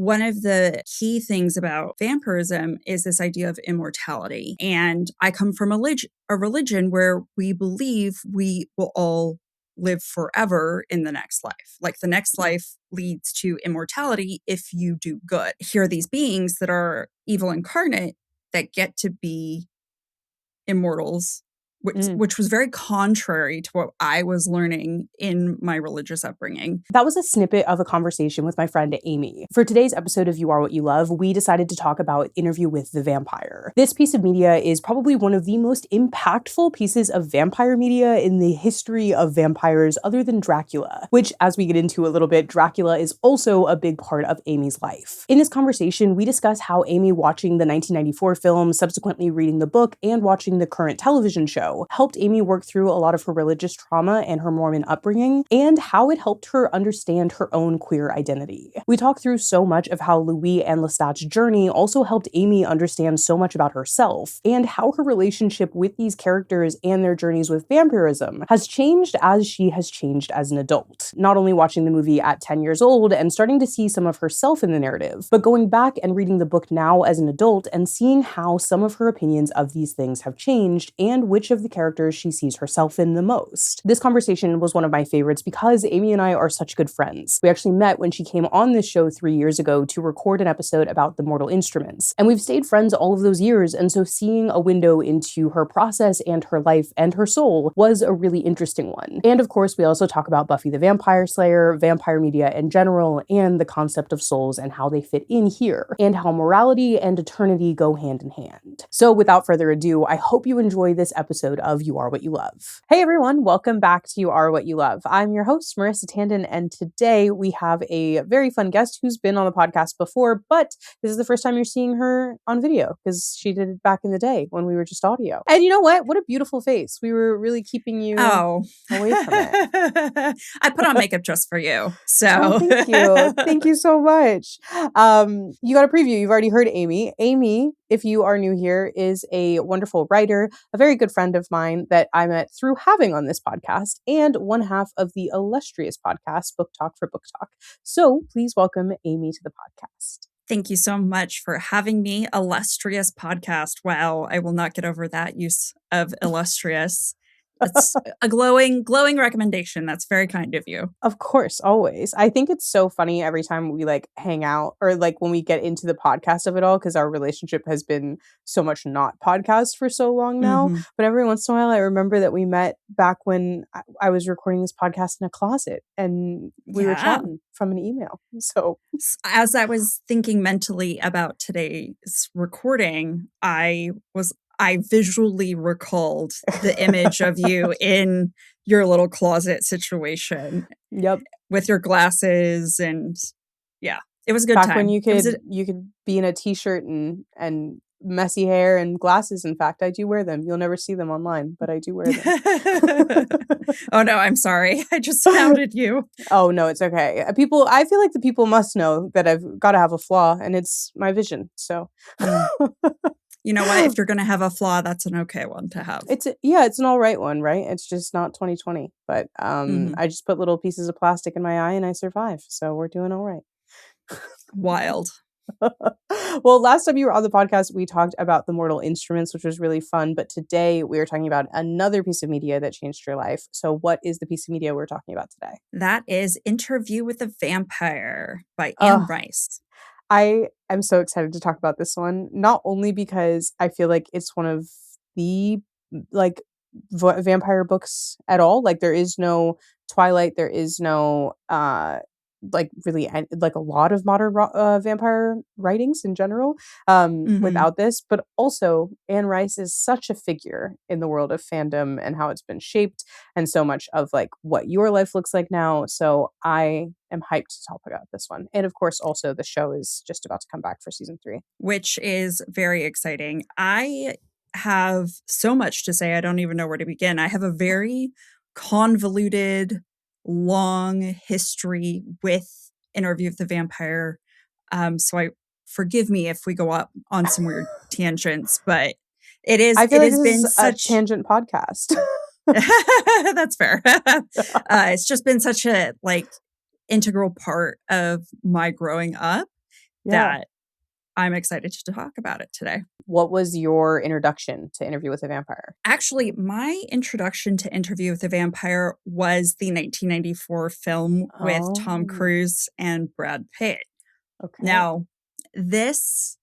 one of the key things about vampirism is this idea of immortality. And I come from a religion where we believe we will all live forever in the next life. Like the next life leads to immortality if you do good. Here are these beings that are evil incarnate that get to be immortals, which was very contrary to what I was learning in my religious upbringing. That was a snippet of a conversation with my friend Amy. For today's episode of You Are What You Love, we decided to talk about Interview with the Vampire. This piece of media is probably one of the most impactful pieces of vampire media in the history of vampires other than Dracula, which, as we get into a little bit, Dracula is also a big part of Amy's life. In this conversation, we discuss how Amy watching the 1994 film, subsequently reading the book, and watching the current television show helped Amy work through a lot of her religious trauma and her Mormon upbringing, and how it helped her understand her own queer identity. We talk through so much of how Louis and Lestat's journey also helped Amy understand so much about herself, and how her relationship with these characters and their journeys with vampirism has changed as she has changed as an adult. Not only watching the movie at 10 years old and starting to see some of herself in the narrative, but going back and reading the book now as an adult and seeing how some of her opinions of these things have changed, and which of the characters she sees herself in the most. This conversation was one of my favorites because Amy and I are such good friends. We actually met when she came on this show 3 years ago to record an episode about the mortal instruments. And we've stayed friends all of those years, and so seeing a window into her process and her life and her soul was a really interesting one. And of course, we also talk about Buffy the Vampire Slayer, vampire media in general, and the concept of souls and how they fit in here, and how morality and eternity go hand in hand. So without further ado, I hope you enjoy this episode of You Are What You Love. Hey everyone, welcome back to You Are What You Love. I'm your host, Marissa Tandon, and today we have a very fun guest who's been on the podcast before, but this is the first time you're seeing her on video because she did it back in the day when we were just audio. And you know what? What a beautiful face. We were really keeping you away from it. I put on makeup just for you. So thank you. Thank you so much. You got a preview. You've already heard Amy. Amy, if you are new here, is a wonderful writer, a very good friend of mine that I met through having on this podcast, and one half of the illustrious podcast, Book Talk for Book Talk. So please welcome Amy to the podcast. Thank you so much for having me. Illustrious podcast. Wow, I will not get over that use of illustrious. That's a glowing recommendation. That's very kind of you. Of course, always. I think it's so funny every time we hang out or when we get into the podcast of it all, because our relationship has been so much not podcast for so long now. Mm-hmm. But every once in a while, I remember that we met back when I was recording this podcast in a closet and we were chatting from an email. So as I was thinking mentally about today's recording, I visually recalled the image of you in your little closet situation. Yep. With your glasses and it was a good back time. When you could be in a t-shirt and messy hair and glasses. In fact, I do wear them. You'll never see them online, but I do wear them. Oh no, I'm sorry. I just outed you. Oh no, it's okay. I feel like the people must know that I've got to have a flaw, and it's my vision. So you know what? If you're going to have a flaw, that's an okay one to have. It's an all right one, right? It's just not 2020. But I just put little pieces of plastic in my eye and I survive. So we're doing all right. Wild. Well, last time you were on the podcast, we talked about the mortal instruments, which was really fun. But today we are talking about another piece of media that changed your life. So what is the piece of media we're talking about today? That is Interview with the Vampire by Anne Rice. I am so excited to talk about this one, not only because I feel like it's one of the vampire books at all. There is no Twilight, there is no really a lot of modern vampire writings in general without this, but also Anne Rice is such a figure in the world of fandom and how it's been shaped and so much of what your life looks like now. So I am hyped to talk about this one. And of course, also the show is just about to come back for season 3. Which is very exciting. I have so much to say. I don't even know where to begin. I have a very convoluted, long history with Interview with the Vampire. So forgive me if we go up on some weird tangents, but it has been such a tangent podcast. That's fair. It's just been such a integral part of my growing up Yeah. that I'm excited to talk about it today. What was your introduction to Interview with a Vampire? Actually, my introduction to Interview with a Vampire was the 1994 film with Tom Oh, Cruise and Brad Pitt. okay. Now, this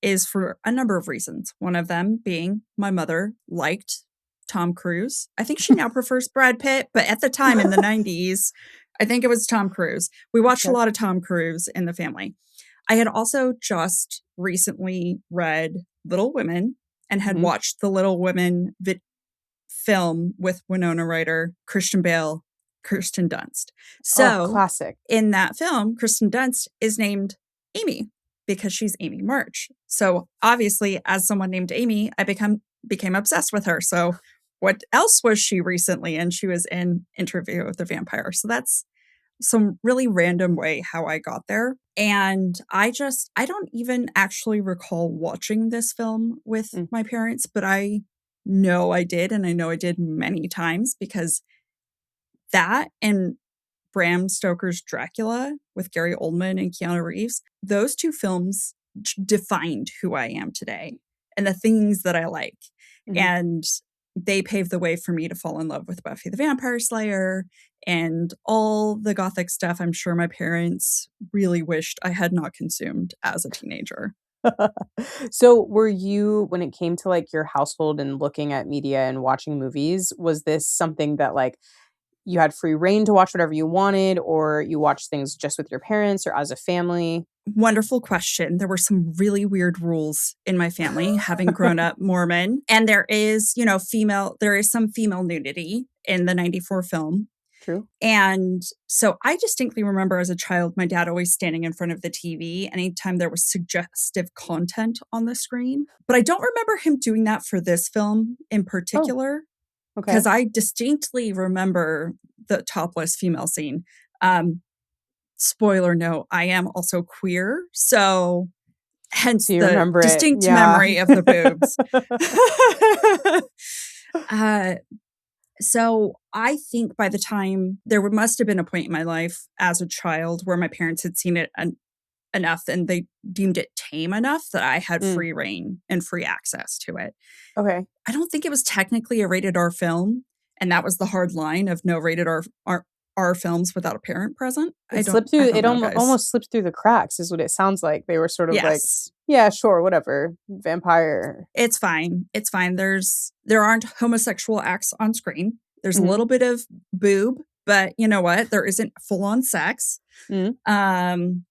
is for a number of reasons. One of them being my mother liked Tom Cruise. I think she now prefers Brad Pitt, but at the time in the 90s, I think it was Tom Cruise. We watched a Okay. lot of Tom Cruise in the family. I had also just recently read Little Women and had Mhm. watched the Little Women film with Winona Ryder, Christian Bale, Kirsten Dunst. Oh, So classic. in that film, Kristen Dunst is named Amy because she's Amy March. So obviously, as someone named Amy, I became obsessed with her. So what else was she recently? And she was in Interview with the Vampire. So that's some really random way how I got there. And I don't even actually recall watching this film with Mm. my parents, but I know I did. And I know I did many times because that and Bram Stoker's Dracula with Gary Oldman and Keanu Reeves, those two films defined who I am today and the things that I like. Mhm. And they paved the way for me to fall in love with Buffy the Vampire Slayer and all the gothic stuff I'm sure my parents really wished I had not consumed as a teenager. So, were you when it came to, like, your household and looking at media and watching movies, was this something that, like, you had free reign to watch whatever you wanted, or you watched things just with your parents or as a family? Wonderful question. There were some really weird rules in my family having grown up Mormon. And there is, there is some female nudity in the 94 film. True. And so I distinctly remember as a child, my dad always standing in front of the TV anytime there was suggestive content on the screen. But I don't remember him doing that for this film in Oh, particular, okay. because I distinctly remember the topless female scene. Spoiler note, I am also queer. So So hence you the remember it. distinct Yeah. memory of the boobs. uh, So I think by the time must have been a point in my life as a child where my parents had seen it enough and they deemed it tame enough that I had Mm, free reign and free access to it. okay. I don't think it was technically a rated R film, and that was the hard line of no rated R films without a parent present. It slipped I through don't it know, guys. almost slipped through the cracks is what it sounds like. They were sort of like, Yes, "Yeah, sure, whatever. Vampire." it's fine. It's fine. There aren't homosexual acts on screen. There's a Mhm, little bit of boob, but you know what? There isn't full on sex. mhm. Um,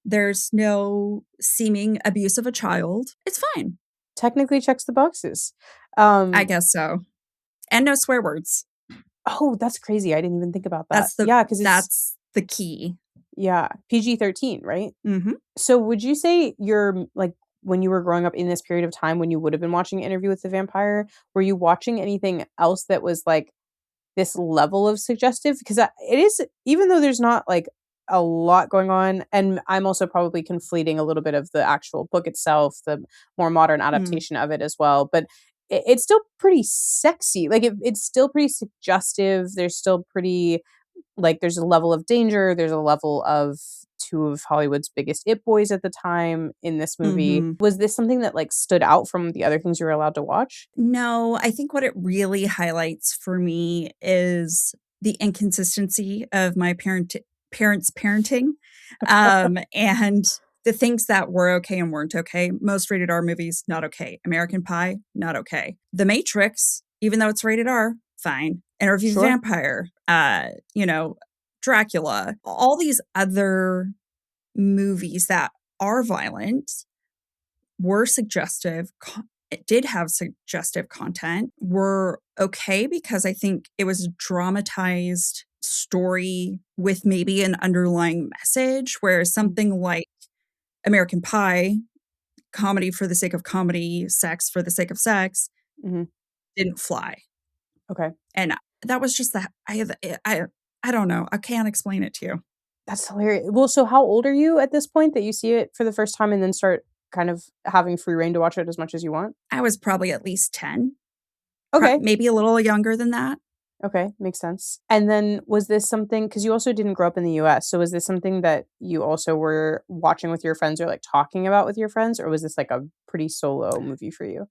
there's no seeming abuse of a child. It's fine. Technically checks the boxes. I Um, guess so. And no swear words. oh, that's crazy. I didn't even think about that. That's the Yeah, because it's that's the key. yeah, PG-13, right? Mhm. So would you say like, when you were growing up in this period of time when you would have been watching Interview with the Vampire, were you watching anything else that was, like, this level of suggestive? Because it is even though there's not, like, a lot going on, and I'm also probably conflating a little bit of the actual book itself, the more modern Mm. adaptation of it as well, but it's still pretty sexy. Like, it's still pretty suggestive. There's still pretty like, there's a level of danger, there's a level of 2 of Hollywood's biggest it boys at the time in this movie. Mhm. Was this something that, like, stood out from the other things you were allowed to watch? No, I think what it really highlights for me is the inconsistency of my parents' parenting, and the things that were okay and weren't okay. Most rated R movies, not okay. American Pie, not okay. The Matrix, even though it's rated R, fine. Interview with the Sure. Vampire, Dracula, all these other movies that are violent were suggestive, it did have suggestive content, were okay because I think it was a dramatized story with maybe an underlying message, whereas Mm, something like American Pie, comedy for the sake of comedy, sex for the sake of sex, mhm, didn't fly. okay. And that was just that I don't know. I can't explain it to you. That's hilarious. Well, so how old are you at this point that you see it for the first time and then start kind of having free reign to watch it as much as you want? I was probably at least 10, Okay. maybe a little younger than that. Okay, makes sense. And then was this something, because you also didn't grow up in the US, so was this something that you also were watching with your friends or like talking about with your friends, or was this like a pretty solo movie for you?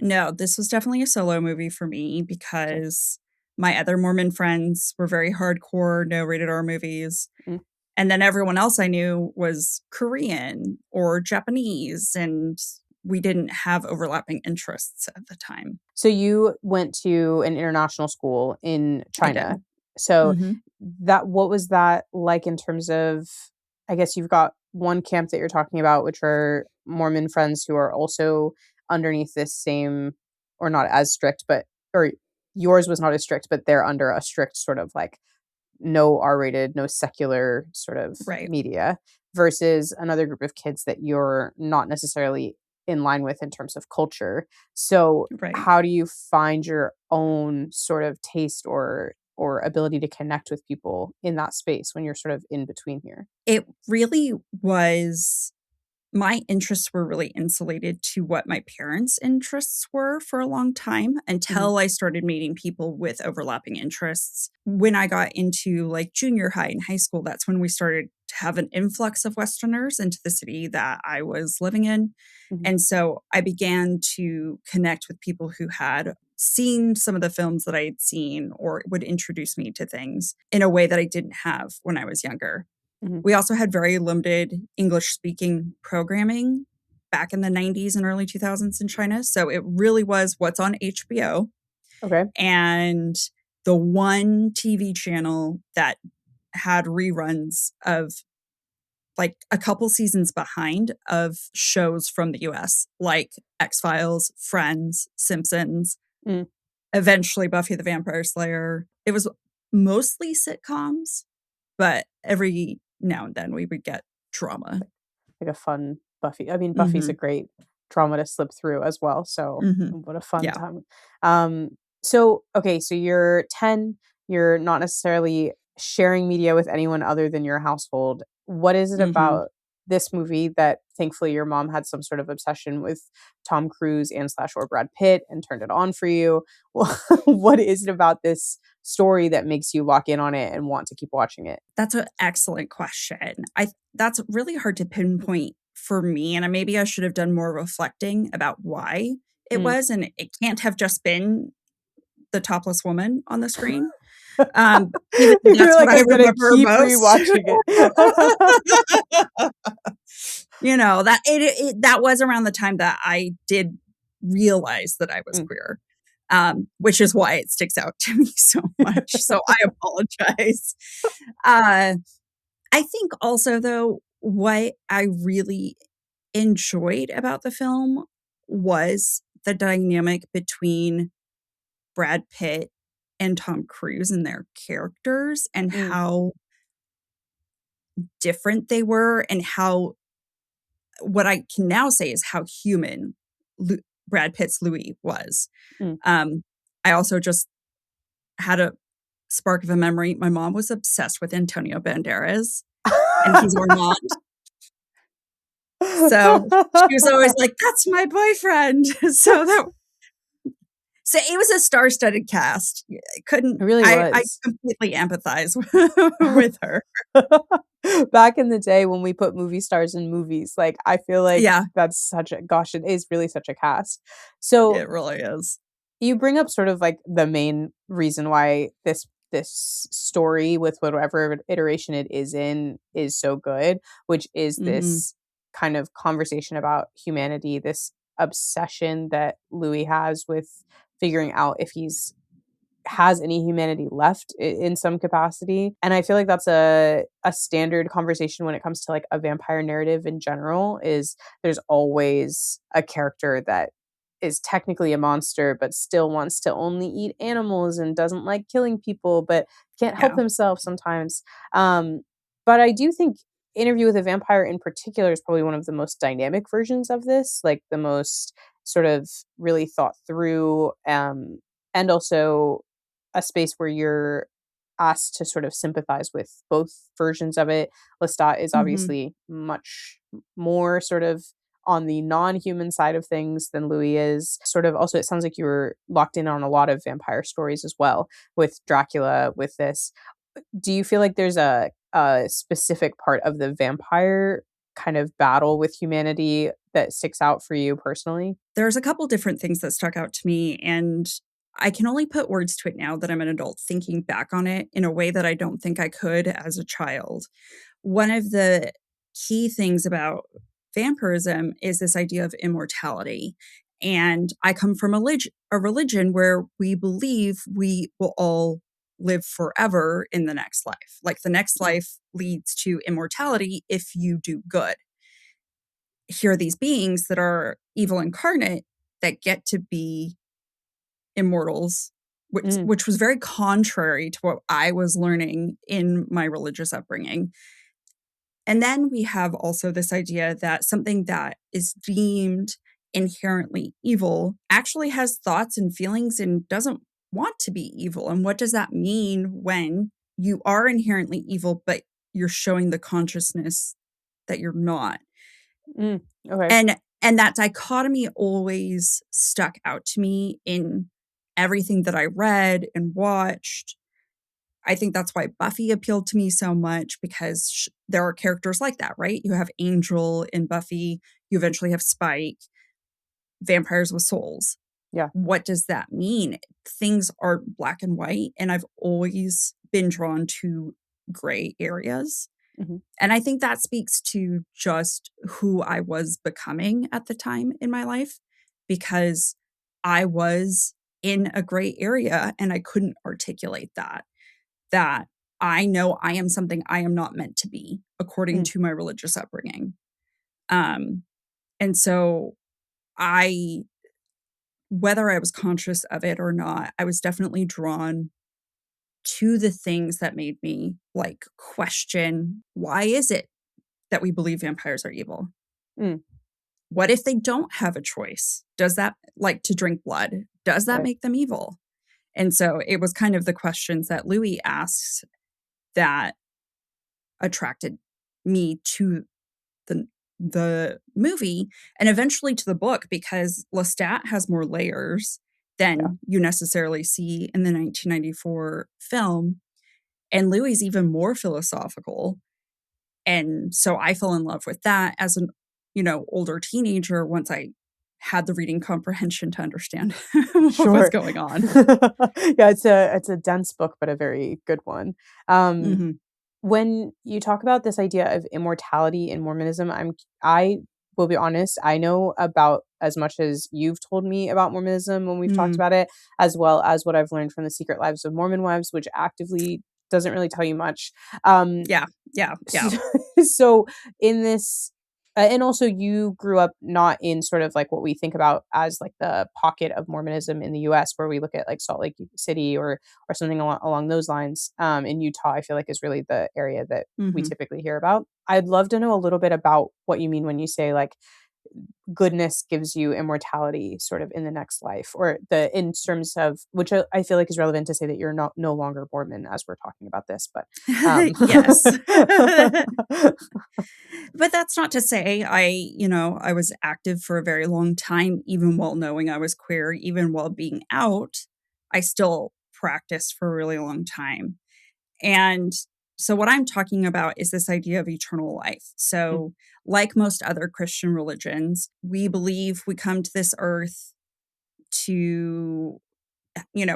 No, this was definitely a solo movie for me Okay. because my other Mormon friends were very hardcore, no rated R movies. Mm. And then everyone else I knew was Korean or Japanese, and we didn't have overlapping interests at the time. So you went to an international school in I China. did. So Mhm. that what was that like in terms of, I guess you've got one camp that you're talking about, which are Mormon friends who are also underneath this same, or not as strict, but or yours was not as strict, but they're under a strict sort of like no R-rated, no secular sort of Right, media, versus another group of kids that you're not necessarily in line with in terms of culture. So right. how do you find your own sort of taste or ability to connect with people in that space when you're sort of in between here? It really was my interests were really insulated to what my parents' interests were for a long time Mhm. until I started meeting people with overlapping interests. When I got into like junior high and high school, that's when we started to have an influx of Westerners into the city that I was living in. Mhm. And so I began to connect with people who had seen some of the films that I had seen or would introduce me to things in a way that I didn't have when I was younger. Mhm. We also had very limited English speaking programming back in the 90s and early 2000s in China. So it really was what's on HBO Okay. and the one TV channel that had reruns of like a couple seasons behind of shows from the US, like X Files, Friends, Simpsons, Mm. eventually Buffy the Vampire Slayer. It was mostly sitcoms, but every now and then we would get drama. Like a fun Buffy. I mean, Buffy's a Mhm, great drama to slip through as well, so mhm. what a fun Yeah, time. So okay, so you're 10, you're not necessarily sharing media with anyone other than your household. What is it mhm. about this movie that thankfully your mom had some sort of obsession with Tom Cruise and slash or Brad Pitt and turned it on for you? What is it about this story that makes you lock in on it and want to keep watching it? That's an excellent question. That's really hard to pinpoint for me, and maybe I should have done more reflecting about why it Mm. was, and it can't have just been the topless woman on the screen. Even though You're that's what like, I "I'm gonna remember keep most. rewatching it." You know, that was around the time that I did realize that I was Mm, queer, which is why it sticks out to me so much, so I apologize. Uh, I think also, though, what I really enjoyed about the film was the dynamic between Brad Pitt and Tom Cruise and their characters and mm, how different they were and how what I can now say is how human Lu Brad Pitt's Louis was. mm. Um, I also just had a spark of a memory. My mom was obsessed with Antonio Banderas, and he's Ormond. So, she was always like, "That's my boyfriend." So it was a star-studded cast. I It couldn't really I was. completely empathize with her. Back in the day when we put movie stars in movies, like, I feel like Yeah, that's such a gosh, it is really such a cast. So it really is. you bring up sort of like the main reason why this story with whatever iteration it is in is so good, which is Mhm. this kind of conversation about humanity, this obsession that Louis has with figuring out if he's has any humanity left in some capacity. And I feel like that's a standard conversation when it comes to like a vampire narrative in general is there's always a character that is technically a monster but still wants to only eat animals and doesn't like killing people but can't help Yeah. himself sometimes. But I do think Interview with a Vampire in particular is probably one of the most dynamic versions of this, like the most sort of really thought through, and also a space where you're asked to sort of sympathize with both versions of it. Lestat is Mhm. obviously much more sort of on the non-human side of things than Louis is. Sort of also, it sounds like you were locked in on a lot of vampire stories as well, with Dracula, with this. Do you feel like there's a specific part of the vampire kind of battle with humanity that sticks out for you personally? There's a couple different things that stuck out to me, and I can only put words to it now that I'm an adult thinking back on it in a way that I don't think I could as a child. One of the key things about vampirism is this idea of immortality. And I come from a religion where we believe we will all live forever in the next life. Like the next Mm, life leads to immortality if you do good. Here are these beings that are evil incarnate that get to be immortals, mm, which was very contrary to what I was learning in my religious upbringing. And then we have also this idea that something that is deemed inherently evil actually has thoughts and feelings and doesn't want to be evil. And what does that mean when you are inherently evil, but you're showing the consciousness that you're not? mm. Okay. And that dichotomy always stuck out to me in everything that I read and watched. I think that's why Buffy appealed to me so much because there are characters like that, right? You have Angel in Buffy, you eventually have Spike, vampires with souls. Yeah. What does that mean? Things are black and white, and I've always been drawn to gray areas. Mhm. And I think that speaks to just who I was becoming at the time in my life because I was in a gray area and I couldn't articulate that I know I am something I am not meant to be according Mm. to my religious upbringing. Um, and so I, whether I was conscious of it or not, I was definitely drawn to the things that made me like question why is it that we believe vampires are evil? Mm. What if they don't have a choice? Does that like to drink blood? Does that Right. make them evil? And so it was kind of the questions that Louis asks that attracted me to the movie and eventually to the book because Lestat has more layers Yeah. than you necessarily see in the 1994 film, and Louis is even more philosophical. And so I fell in love with that as an, older teenager once I had the reading comprehension to understand what was Sure. going on. Yeah, it's a dense book, but a very good one. Um, Mhm. when you talk about this idea of immortality in Mormonism, I will be honest, I know about as much as you've told me about Mormonism when we've talked Mm. about it, as well as what I've learned from the Secret Lives of Mormon Wives, which actively doesn't really tell you much. Um, Yeah. Yeah. Yeah. so, so in this and also you grew up not in sort of like what we think about as like the pocket of Mormonism in the US where we look at like Salt Lake City or something along those lines. In Utah, I feel like is really the area that we Mhm. typically hear about. I'd love to know a little bit about what you mean when you say like goodness gives you immortality sort of in the next life or the in terms of which I feel like is relevant to say that you're not no longer Mormon as we're talking about this, but Yes. But that's not to say I was active for a very long time, even while knowing I was queer, even while being out, I still practiced for a really long time. And so what I'm talking about is this idea of eternal life. Mm, So, like most other Christian religions, we believe we come to this earth to,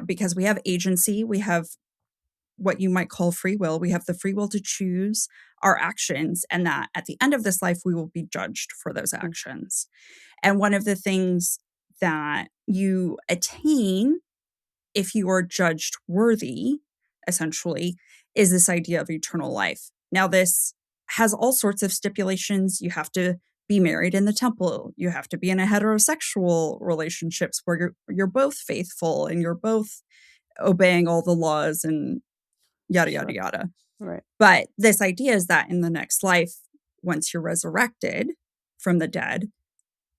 because we have agency, we have what you might call free will. We have the free will to choose our actions, and that at the end of this life, we will be judged for those mm, actions. And one of the things that you attain if you are judged worthy, essentially, is this idea of eternal life. Now, this has all sorts of stipulations. You have to be married in the temple. You have to be in a heterosexual relationships where you're both faithful and you're both obeying all the laws and yada, yada, sure. yada. Right. But this idea is that in the next life, once you're resurrected from the dead,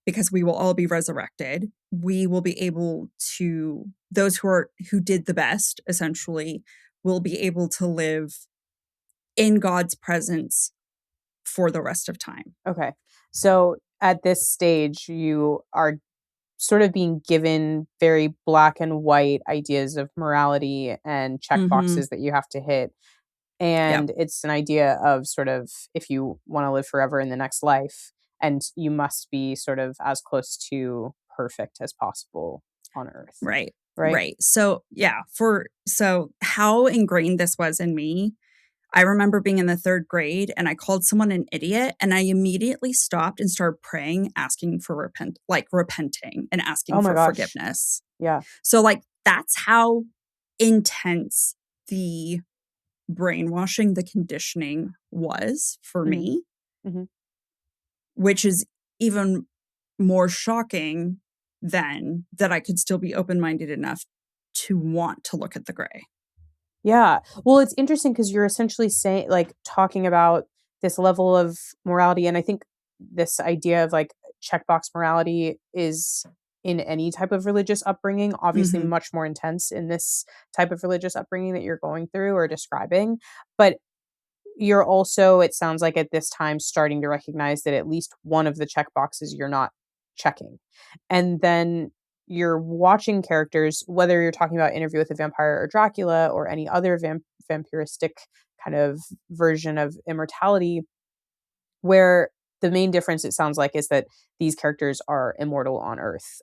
because we will all be resurrected, we will be able to, those who did the best, essentially, will be able to live in God's presence for the rest of time. Okay. So at this stage, you are sort of being given very black and white ideas of morality and check Mhm. boxes that you have to hit. Yep. And it's an idea of sort of if you want to live forever in the next life, and you must be sort of as close to perfect as possible on Earth, Right. right? Right. So, yeah, so how ingrained this was in me, I remember being in the 3rd grade and I called someone an idiot and I immediately stopped and started praying, asking for repenting and asking Oh my for gosh. forgiveness. Yeah. So, like, that's how intense the brainwashing, the conditioning was for Hmm. me, Hmm. which is even more shocking than that I could still be open-minded enough to want to look at the gray. Yeah. Well, it's interesting because you're essentially saying, like, talking about this level of morality. And I think this idea of like checkbox morality is in any type of religious upbringing, obviously Mhm. much more intense in this type of religious upbringing that you're going through or describing. But you're also, it sounds like at this time, starting to recognize that at least one of the check boxes you're not checking. And then you're watching characters, whether you're talking about Interview with a Vampire or Dracula or any other vampiristic kind of version of immortality, where the main difference, it sounds like, is that these characters are immortal on Earth.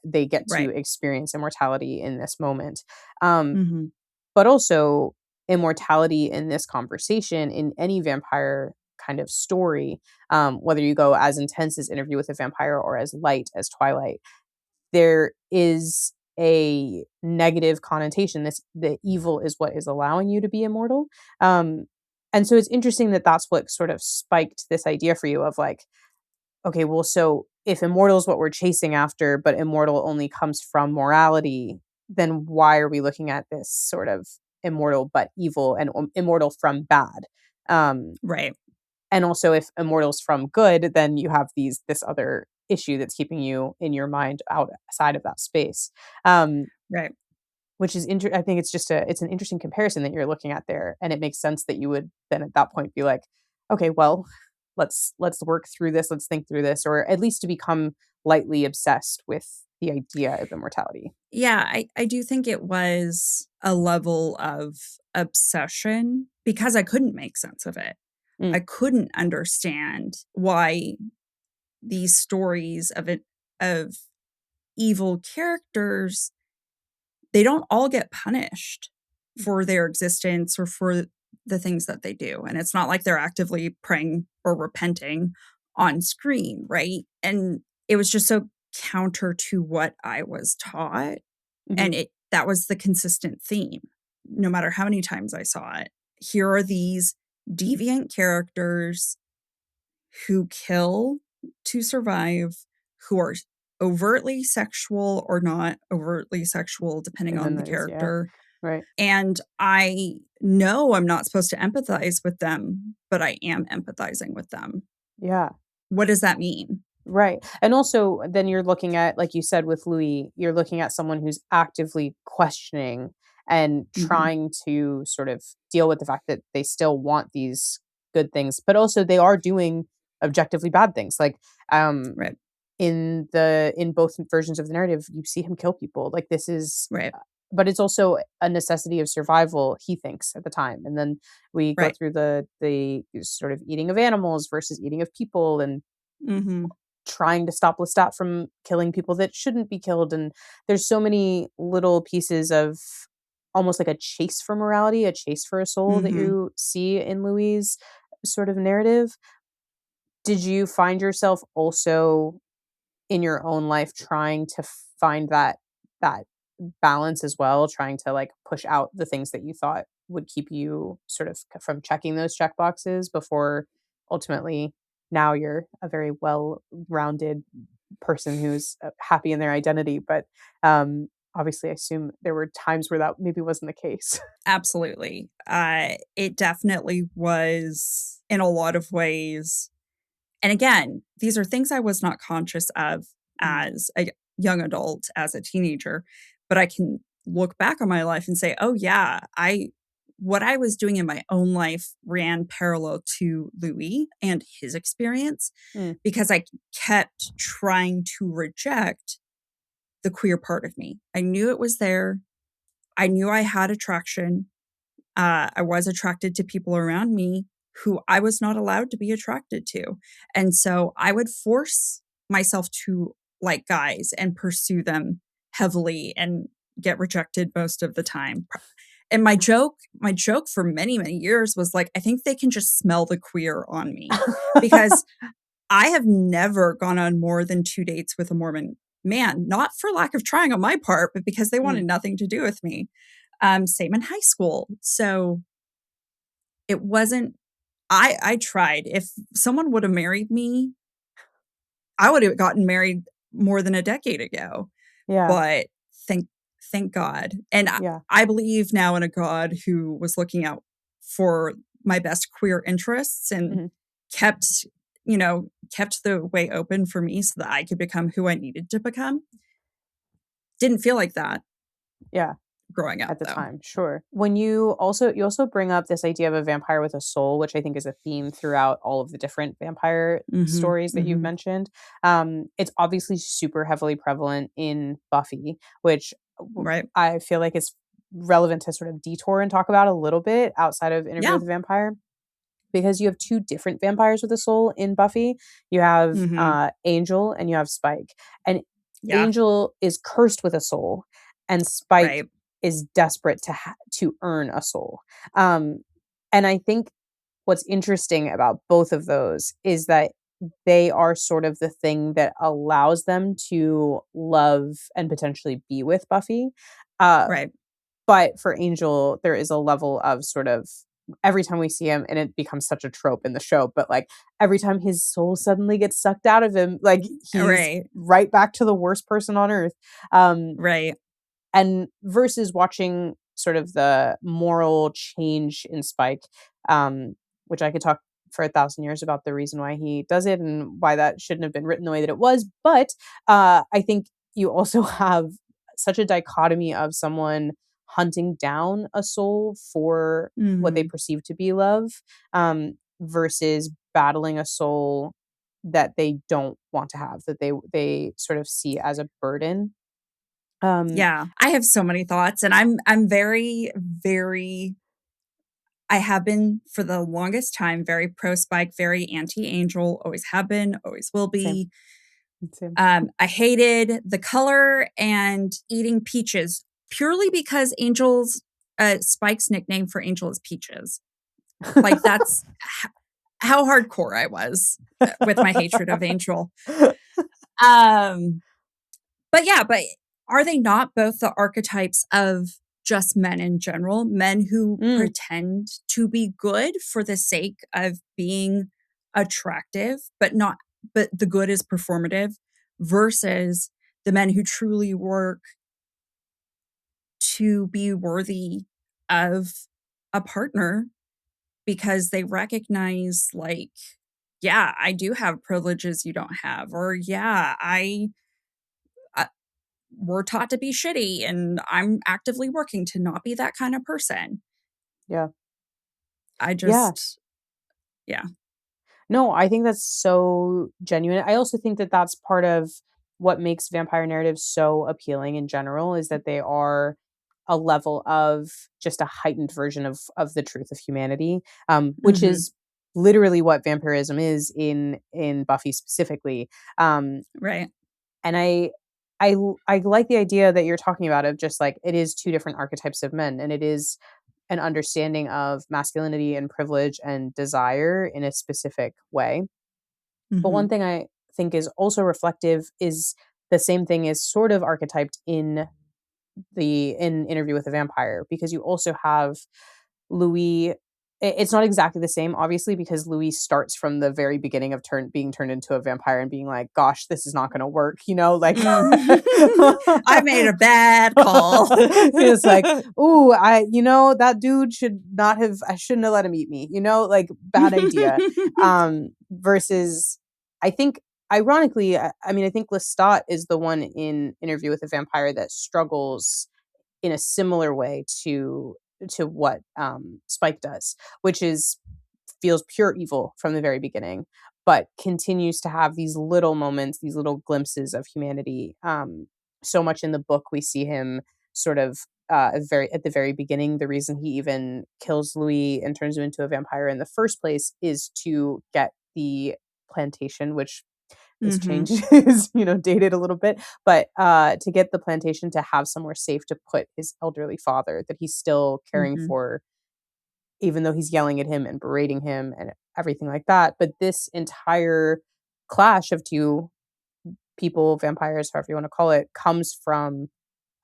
They get to Right. experience immortality in this moment. Um, Mhm. but also immortality in this conversation in any vampire kind of story, whether you go as intense as Interview with a Vampire or as light as Twilight, there is a negative connotation. This the evil is what is allowing you to be immortal. Um, and so it's interesting that that's what sort of spiked this idea for you of like, okay, well, so if immortal is what we're chasing after, but immortal only comes from morality, then why are we looking at this sort of immortal but evil and immortal from bad? Um, Right. and also, if immortal's from good, then you have this other issue that's keeping you in your mind outside of that space. Um, Right. which is I think it's just it's an interesting comparison that you're looking at there, and it makes sense that you would then at that point be like, okay, well, let's work through this, let's think through this, or at least to become lightly obsessed with the idea of immortality. Yeah, I do think it was a level of obsession because I couldn't make sense of it. Mm, I couldn't understand why these stories of evil characters, they don't all get punished for their existence or for the things that they do, and it's not like they're actively praying or repenting on screen, right? And it was just so counter to what I was taught, mhm, and it that was the consistent theme, no matter how many times I saw it. Here are these deviant characters who kill to survive, who are overtly sexual or not overtly sexual, depending and then on the there's yeah, character. right, And I know I'm not supposed to empathize with them, but I am empathizing with them. yeah. What does that mean? Right. And also then you're looking at, like you said with Louis, you're looking at someone who's actively questioning and Mhm. trying to sort of deal with the fact that they still want these good things, but also they are doing objectively bad things. Like um Right. in both versions of the narrative, you see him kill people. Like this is Right. but it's also a necessity of survival, he thinks at the time. And then we go Right. through the sort of eating of animals versus eating of people, and Mhm. trying to stop Lestat from killing people that shouldn't be killed. And there's so many little pieces of almost like a chase for morality, a chase for a soul that Mhm. you see in Louis' sort of narrative. Did you find yourself also in your own life trying to find that balance as well, trying to like push out the things that you thought would keep you sort of from checking those check boxes before ultimately now you're a very well-rounded person who's happy in their identity, but obviously I assume there were times where that maybe wasn't the case. Absolutely. It definitely was in a lot of ways. And again, these are things I was not conscious of Mhm. as a young adult, as a teenager, but I can look back on my life and say, "Oh yeah, I what I was doing in my own life ran parallel to Louis and his experience Mm. because I kept trying to reject the queer part of me. I knew it was there. I knew I had attraction. I was attracted to people around me who I was not allowed to be attracted to. And so I would force myself to like guys and pursue them heavily and get rejected most of the time. And my joke for many, many years was like, I think they can just smell the queer on me because I have never gone on more than 2 dates with a Mormon man, not for lack of trying on my part, but because they wanted Mm. nothing to do with me. Same in high school. So it wasn't I tried. If someone would have married me, I would have gotten married more than a decade ago. Yeah. But thank God. And Yeah. I believe now in a God who was looking out for my best queer interests and Mhm. kept, kept the way open for me so that I could become who I needed to become. Didn't feel like that Yeah. growing up At the though. time, sure. When you also bring up this idea of a vampire with a soul, which I think is a theme throughout all of the different vampire Mhm. stories that you've Mhm. mentioned. It's obviously super heavily prevalent in Buffy, which Right. I feel like is relevant to sort of detour and talk about a little bit outside of Interview Yeah. with a Vampire, because you have two different vampires with a soul in Buffy. You have Mhm. Angel and you have Spike, and Yeah. Angel is cursed with a soul, and Spike Right. is desperate to earn a soul. Um, and I think what's interesting about both of those is that they are sort of the thing that allows them to love and potentially be with Buffy. Uh, Right. but for Angel, there is a level of sort of every time we see him, and it becomes such a trope in the show, but like every time his soul suddenly gets sucked out of him, like he's Right. right back to the worst person on earth. Um, Right. and versus watching sort of the moral change in Spike, which I could talk for 1,000 years about the reason why he does it and why that shouldn't have been written the way that it was. But I think you also have such a dichotomy of someone hunting down a soul for what they Mhm. perceive to be love, versus battling a soul that they don't want to have, that they sort of see as a burden. Um, Yeah. I have so many thoughts and I'm very, very I have been for the longest time very pro Spike, very anti Angel, always have been, always will same, be. same. I hated the color and eating peaches purely because Spike's nickname for Angel is Peaches. Like that's how hardcore I was with my hatred of Angel. Um, but are they not both the archetypes of just men in general? Men who Mm, pretend to be good for the sake of being attractive, but the good is performative versus the men who truly work to be worthy of a partner because they recognize like, yeah, I do have privileges you don't have, or yeah, I we're taught to be shitty and I'm actively working to not be that kind of person. yeah. I Yeah. just yeah. No, I think that's so genuine. I also think that that's part of what makes vampire narratives so appealing in general, is that they are a level of just a heightened version of the truth of humanity, which Mhm. is literally what vampirism is in Buffy specifically. Um, Right. and I like the idea that you're talking about, of just like it is two different archetypes of men, and it is an understanding of masculinity and privilege and desire in a specific way. But one Mhm. thing I think is also reflective is the same thing is sort of archetyped in Interview with a Vampire, because you also have Louis. It's not exactly the same, obviously, because Louis starts from the very beginning of being turned into a vampire and being like, "Gosh, this is not going to work," like Mm. I made a bad call. it's like, "Ooh, that dude should not have. I shouldn't have let him eat me," like bad idea. Versus, I think, ironically, I mean, I think Lestat is the one in Interview with a Vampire that struggles in a similar way to to what Spike does, which is feels pure evil from the very beginning, but continues to have these little moments, these little glimpses of humanity. So much in the book, we see him sort of very at the very beginning. The reason he even kills Louis and turns him into a vampire in the first place is to get the plantation, which this Mhm. change is, dated a little bit, but to get the plantation to have somewhere safe to put his elderly father that he's still caring Mhm. for, even though he's yelling at him and berating him and everything like that. But this entire clash of two people, vampires, however you want to call it, comes from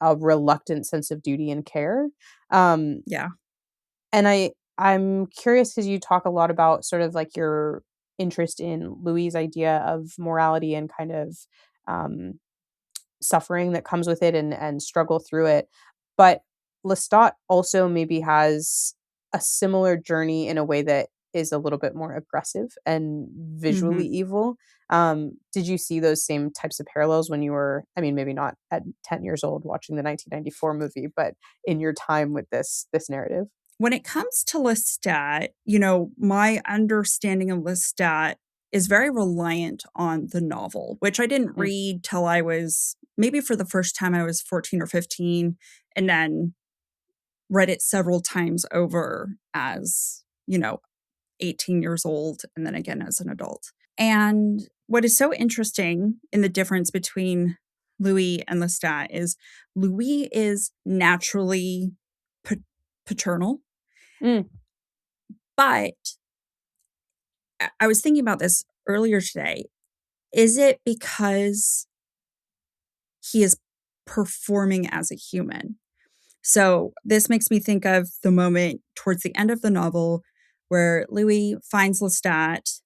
a reluctant sense of duty and care. Um, Yeah. and I'm curious because you talk a lot about sort of like your interest in Louis' idea of morality and kind of um, suffering that comes with it and struggle through it. But Lestat also maybe has a similar journey in a way that is a little bit more aggressive and visually Mhm. evil. Did you see those same types of parallels when you were, I mean, maybe not at 10 years old watching the 1994 movie, but in your time with this narrative? When it comes to Lestat, my understanding of Lestat is very reliant on the novel, which I didn't Mm, read till I was maybe for the first time I was 14 or 15, and then read it several times over as, 18 years old and then again as an adult. And what is so interesting in the difference between Louis and Lestat is Louis is naturally pa- paternal, mm, but I was thinking about this earlier today. Is it because he is performing as a human? So this makes me think of the moment towards the end of the novel where Louis finds Lestat,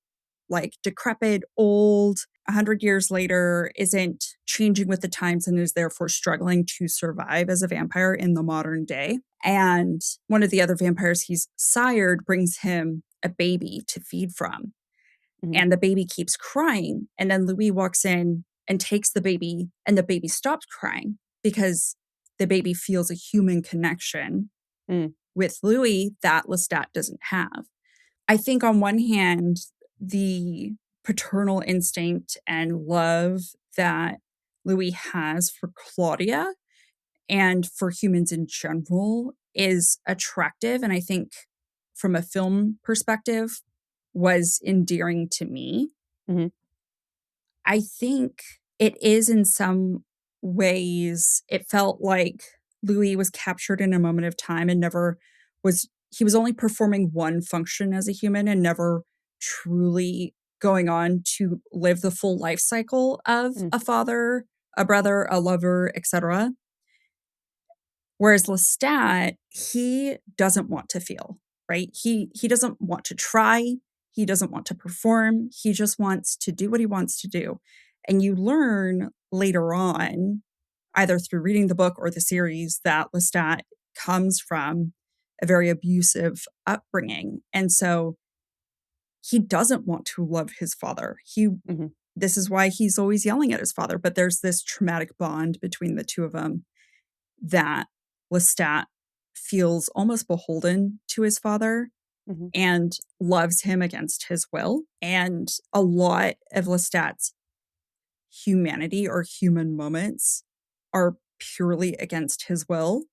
like decrepit, old, 100 years later, isn't changing with the times and is therefore struggling to survive as a vampire in the modern day. And one of the other vampires he's sired brings him a baby to feed from. mhm, And the baby keeps crying. And then Louis walks in and takes the baby, and the baby stops crying because the baby feels a human connection mm, with Louis that Lestat doesn't have. I think on one hand, the paternal instinct and love that Louis has for Claudia and for humans in general is attractive. And I think from a film perspective, was endearing to me. mhm, I think it is in some ways, it felt like Louis was captured in a moment of time and never was he was only performing one function as a human and never truly going on to live the full life cycle of mm, a father, a brother, a lover, etc. Whereas Lestat, he doesn't want to feel, right? He doesn't want to try, he doesn't want to perform, he just wants to do what he wants to do. And you learn later on, either through reading the book or the series, that Lestat comes from a very abusive upbringing. And so he doesn't want to love his father. He mhm, This is why he's always yelling at his father, but there's this traumatic bond between the two of them that Lestat feels almost beholden to his father mhm, and loves him against his will. And a lot of Lestat's humanity or human moments are purely against his will.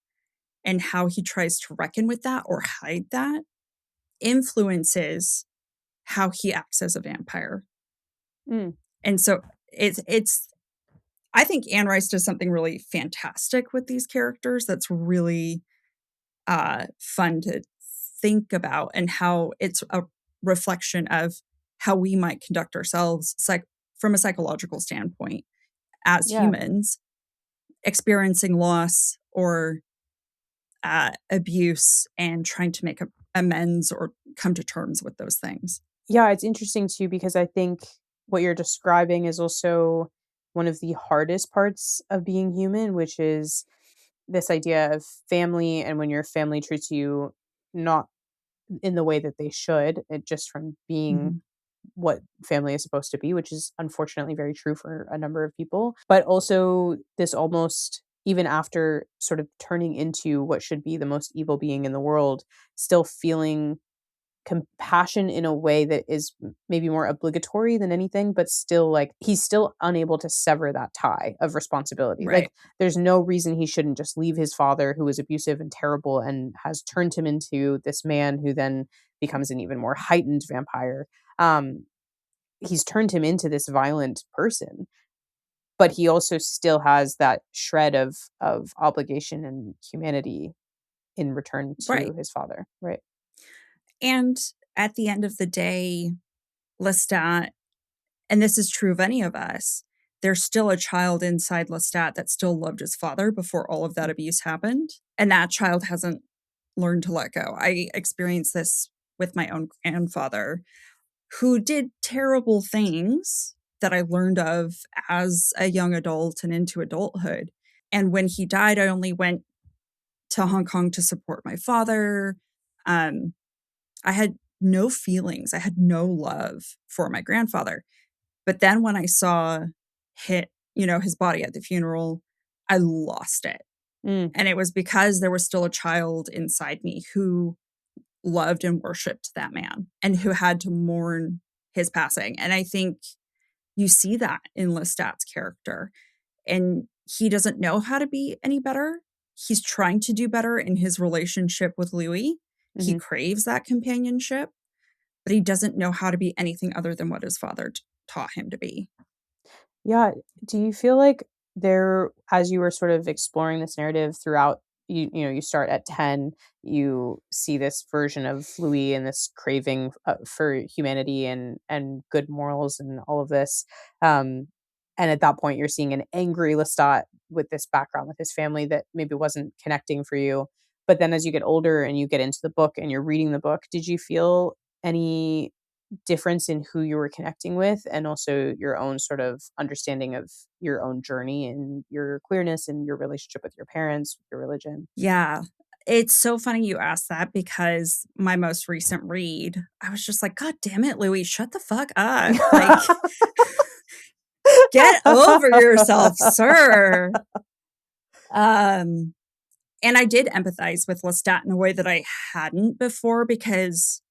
And how he tries to reckon with that or hide that influences how he acts as a vampire. mm. And so it's I think Anne Rice does something really fantastic with these characters that's really fun to think about and how it's a reflection of how we might conduct ourselves from a psychological standpoint as Yeah. humans experiencing loss or abuse and trying to make amends or come to terms with those things. Yeah, it's interesting too because I think what you're describing is also one of the hardest parts of being human, which is this idea of family and when your family treats you not in the way that they should, it just from being Mhm. what family is supposed to be, which is unfortunately very true for a number of people. But also this almost even after sort of turning into what should be the most evil being in the world, still feeling compassion in a way that is maybe more obligatory than anything, but still like he's still unable to sever that tie of responsibility. Like Right. there's no reason he shouldn't just leave his father, who is abusive and terrible and has turned him into this man who then becomes an even more heightened vampire. Um, he's turned him into this violent person, but he also still has that shred of obligation and humanity in return Right. to his father. Right. And at the end of the day, Lestat, and this is true of any of us, there's still a child inside Lestat that still loved his father before all of that abuse happened. And that child hasn't learned to let go. I experienced this with my own grandfather, who did terrible things that I learned of as a young adult and into adulthood. And when he died, I only went to Hong Kong to support my father. Um, I had no feelings. I had no love for my grandfather. But then when I saw his body at the funeral, I lost it. Mm, And it was because there was still a child inside me who loved and worshiped that man and who had to mourn his passing. And I think you see that in Lestat's character. And he doesn't know how to be any better. He's trying to do better in his relationship with Louis. He mhm. craves that companionship, but he doesn't know how to be anything other than what his father taught him to be. Yeah. Do you feel like there, as you were sort of exploring this narrative throughout, you start at 10, you see this version of Louis and this craving for humanity and good morals and all of this. Um, and at that point, you're seeing an angry Lestat with this background with his family that maybe wasn't connecting for you. But then as you get older and you get into the book and you're reading the book, did you feel any difference in who you were connecting with and also your own sort of understanding of your own journey and your queerness and your relationship with your parents, your religion? Yeah. It's so funny you asked that because my most recent read, I was just like, God damn it, Louis, shut the fuck up. Like, get over yourself, sir. Um, and I did empathize with Lestat in a way that I hadn't before because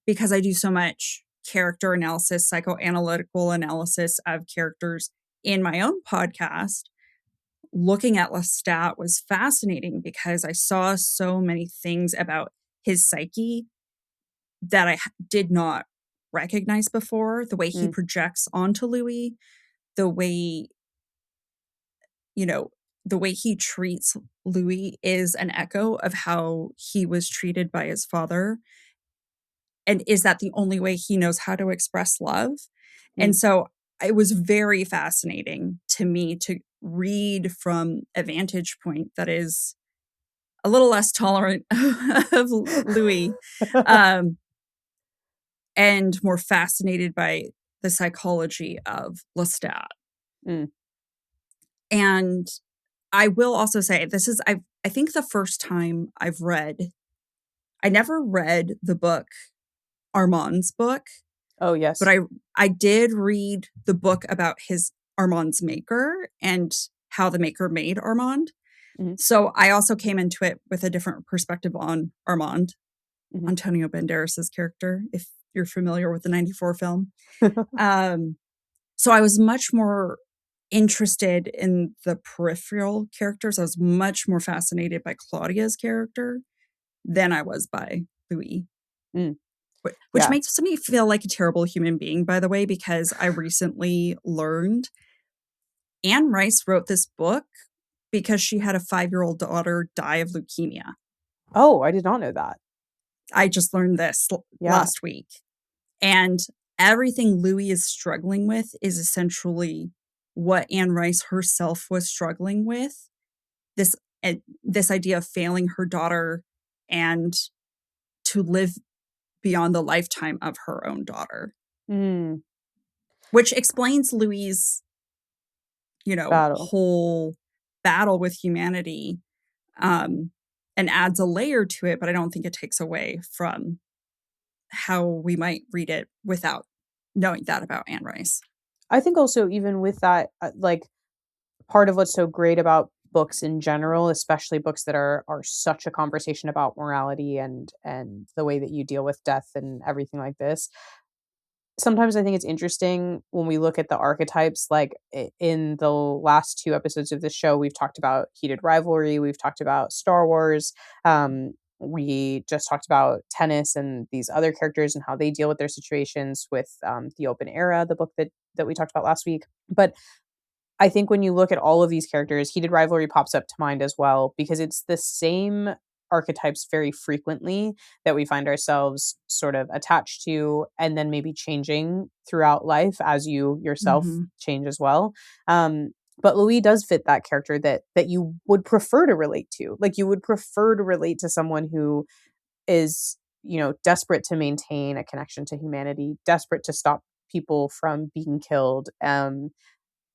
I do so much character analysis, psychoanalytical analysis of characters in my own podcast. Looking at Lestat was fascinating because I saw so many things about his psyche that did not recognize before. The way he Mm, projects onto Louis, the way, you know, the way he treats Louis is an echo of how he was treated by his father. And is that the only way he knows how to express love? And mm. so it was very fascinating to me to read from a vantage point that is a little less tolerant of Louis, um, and more fascinated by the psychology of Lestat. Mm. And I will also say this is I think the first time I never read the book, Armand's book, Oh, but yes. I did read the book about his Armand's maker and how the maker made Armand. Mhm, So I also came into it with a different perspective on Armand, mhm. Antonio Banderas's character, if you're familiar with the 94 film. Um, so I was much more interested in the peripheral characters. I was much more fascinated by Claudia's character than I was by Louis, Mm. which Yeah. makes me feel like a terrible human being, by the way, because I recently learned Anne Rice wrote this book because she had a 5-year-old daughter die of leukemia. Oh, I did not know that. I just learned this Yeah. last week. And everything Louis is struggling with is essentially what Anne Rice herself was struggling with. This this idea of failing her daughter and to live beyond the lifetime of her own daughter, Mm. which explains Louis' Battle. whole battle with humanity, um, and adds a layer to it, but I don't think it takes away from how we might read it without knowing that about Anne Rice. I think also even with that, like part of what's so great about books in general, especially books that are such a conversation about morality and the way that you deal with death and everything like this. Sometimes I think it's interesting when we look at the archetypes, like in the last two episodes of the show, we've talked about heated rivalry, we've talked about Star Wars, we just talked about tennis and these other characters and how they deal with their situations with the Open Era, the book that we talked about last week. But I think when you look at all of these characters, heated rivalry pops up to mind as well because it's the same archetypes very frequently that we find ourselves sort of attached to and then maybe changing throughout life as you yourself Mhm. change as well. But Louis does fit that character that you would prefer to relate to. Like you would prefer to relate to someone who is, desperate to maintain a connection to humanity, desperate to stop people from being killed.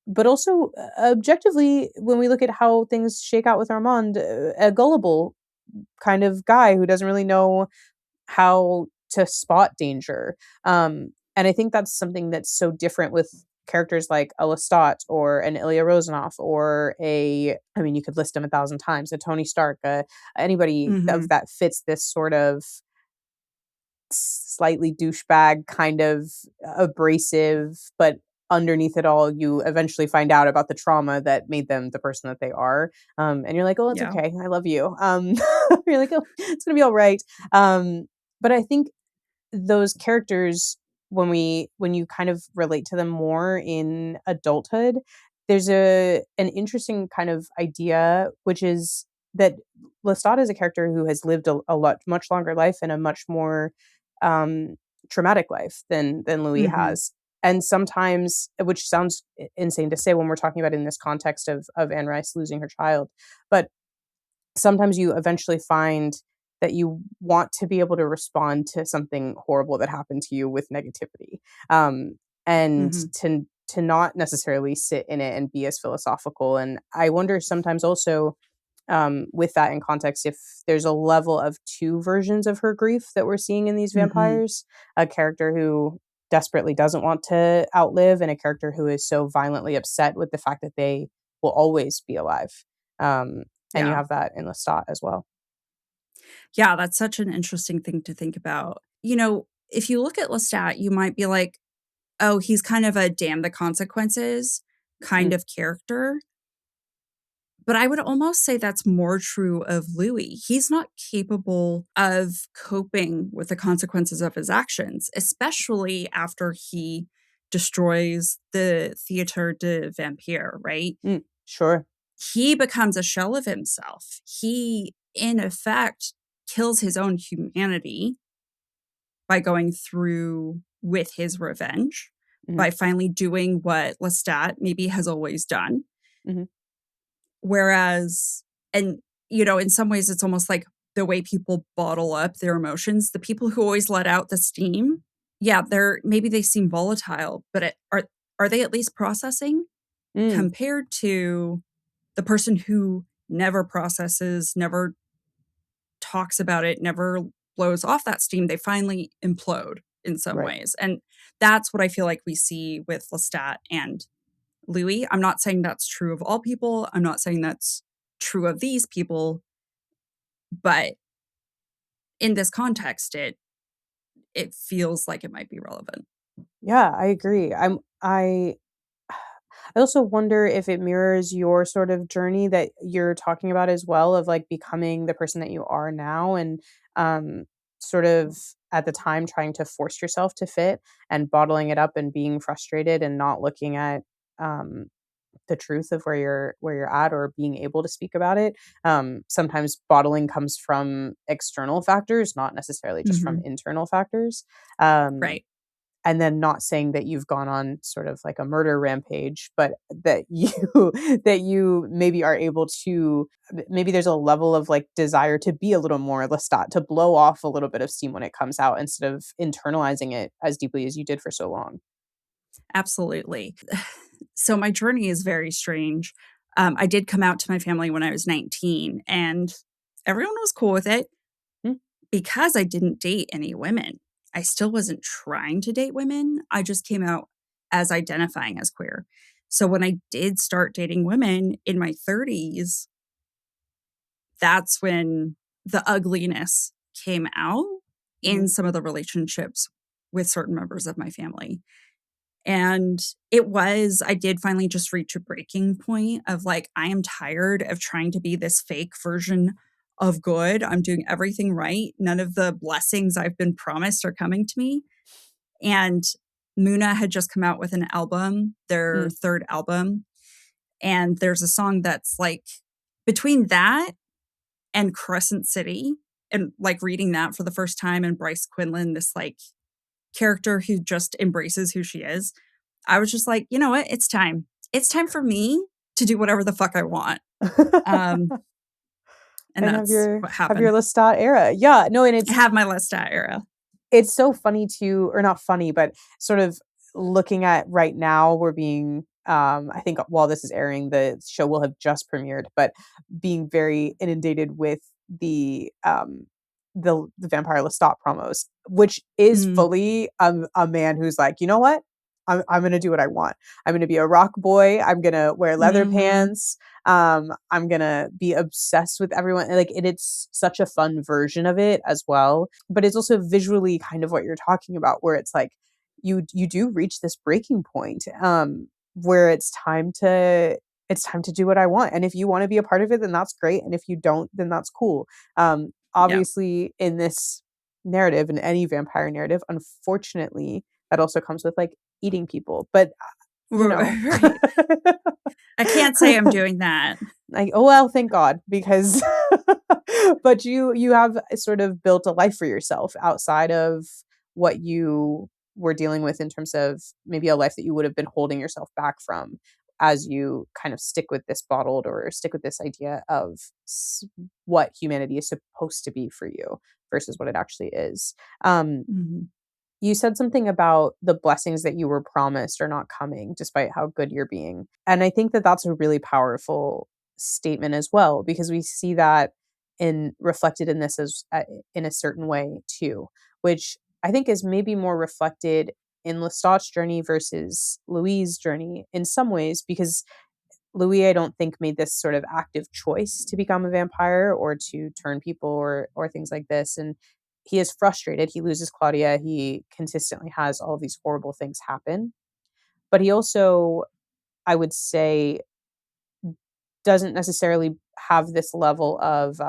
But also, objectively, when we look at how things shake out with Armand, a gullible kind of guy who doesn't really know how to spot danger. And I think that's something that's so different with characters like a Lestat or an Ilya Rozanov or I mean, you could list them 1,000 times, a Tony Stark, anybody of Mhm. that fits this sort of slightly douchebag, kind of abrasive, but underneath it all, you eventually find out about the trauma that made them the person that they are. And you're like, oh, it's Yeah. okay. I love you. You're like, oh, it's going to be all right. But I think those characters, when you kind of relate to them more in adulthood, there's an interesting kind of idea, which is that Lestat is a character who has lived much longer life and a much more um, traumatic life than Louis Mhm. has. And sometimes, which sounds insane to say when we're talking about it in this context of Anne Rice losing her child, but sometimes you eventually find that you want to be able to respond to something horrible that happened to you with negativity, and Mhm. to not necessarily sit in it and be as philosophical. And I wonder sometimes also, with that in context, if there's a level of two versions of her grief that we're seeing in these Mhm. vampires, a character who desperately doesn't want to outlive and a character who is so violently upset with the fact that they will always be alive. Um, and you Yeah. have that in Lestat as well. Yeah, that's such an interesting thing to think about. If you look at Lestat, you might be like, "Oh, he's kind of a damn the consequences kind Mm, of character." But I would almost say that's more true of Louis. He's not capable of coping with the consequences of his actions, especially after he destroys the Theatre de Vampire, right? sure. He becomes a shell of himself. He, in effect, kills his own humanity by going through with his revenge, Mhm, by finally doing what Lestat maybe has always done. mhm, Whereas, and, in some ways, it's almost like the way people bottle up their emotions. The people who always let out the steam, yeah, maybe they seem volatile, but are they at least processing mm, compared to the person who never processes, never talks about it, never blows off that steam? They finally implode in some right. ways. And that's what I feel like we see with Lestat and Louis. I'm not saying that's true of all people. I'm not saying that's true of these people, but in this context, it feels like it might be relevant. Yeah, I agree. I also wonder if it mirrors your sort of journey that you're talking about as well, of like becoming the person that you are now and um sort of at the time trying to force yourself to fit and bottling it up and being frustrated and not looking at um the truth of where you're at or being able to speak about it. Sometimes bottling comes from external factors, not necessarily just from Mhm. internal factors. Um, Right. and then not saying that you've gone on sort of like a murder rampage, but that you that you maybe are able to, maybe there's a level of like desire to be a little more Lestat, to blow off a little bit of steam when it comes out instead of internalizing it as deeply as you did for so long. Absolutely. So my journey is very strange. I did come out to my family when I was 19, and everyone was cool with it Mm, because I didn't date any women. I still wasn't trying to date women. I just came out as identifying as queer. So when I did start dating women in my 30s, that's when the ugliness came out in some of the relationships with certain members of my family. And I did finally just reach a breaking point of like, I am tired of trying to be this fake version of good. I'm doing everything right. None of the blessings I've been promised are coming to me. And Muna had just come out with an album, their third album. And there's a song that's like between that and Crescent City, and like reading that for the first time, and Bryce Quinlan, this like character who just embraces who she is. I was just like, you know what? It's time. It's time for me to do whatever the fuck I want. And that's what Have your happened. Lestat era. Yeah, no, and I have my Lestat era. it's so funny or not funny, but sort of looking at right now, we're being, I think while this is airing, the show will have just premiered, but being very inundated with the Vampire Lestat promos, which is fully a man who's like, you know what? I'm going to do what I want. I'm going to be a rock boy. I'm going to wear leather pants. I'm going to be obsessed with everyone. Like it's such a fun version of it as well. But it's also visually kind of what you're talking about, where it's like you do reach this breaking point where it's time to do what I want. And if you want to be a part of it, then that's great. And if you don't, then that's cool. Obviously in this narrative, in any vampire narrative, unfortunately, that also comes with like eating people, but you know. Right. I can't say I'm doing that. Like, oh well, thank God, because but you have sort of built a life for yourself outside of what you were dealing with in terms of maybe a life that you would have been holding yourself back from, as you kind of stick with this bottled or stick with this idea of what humanity is supposed to be for you versus what it actually is. You said something about the blessings that you were promised are not coming despite how good you're being. And I think that that's a really powerful statement as well, because we see that reflected in this as in a certain way too, which I think is maybe more reflected in Lestat's journey versus Louis' journey in some ways, because Louis, I don't think, made this sort of active choice to become a vampire or to turn people or things like this. And he is frustrated. He loses Claudia. He consistently has all of these horrible things happen. But he also, I would say, doesn't necessarily have this level of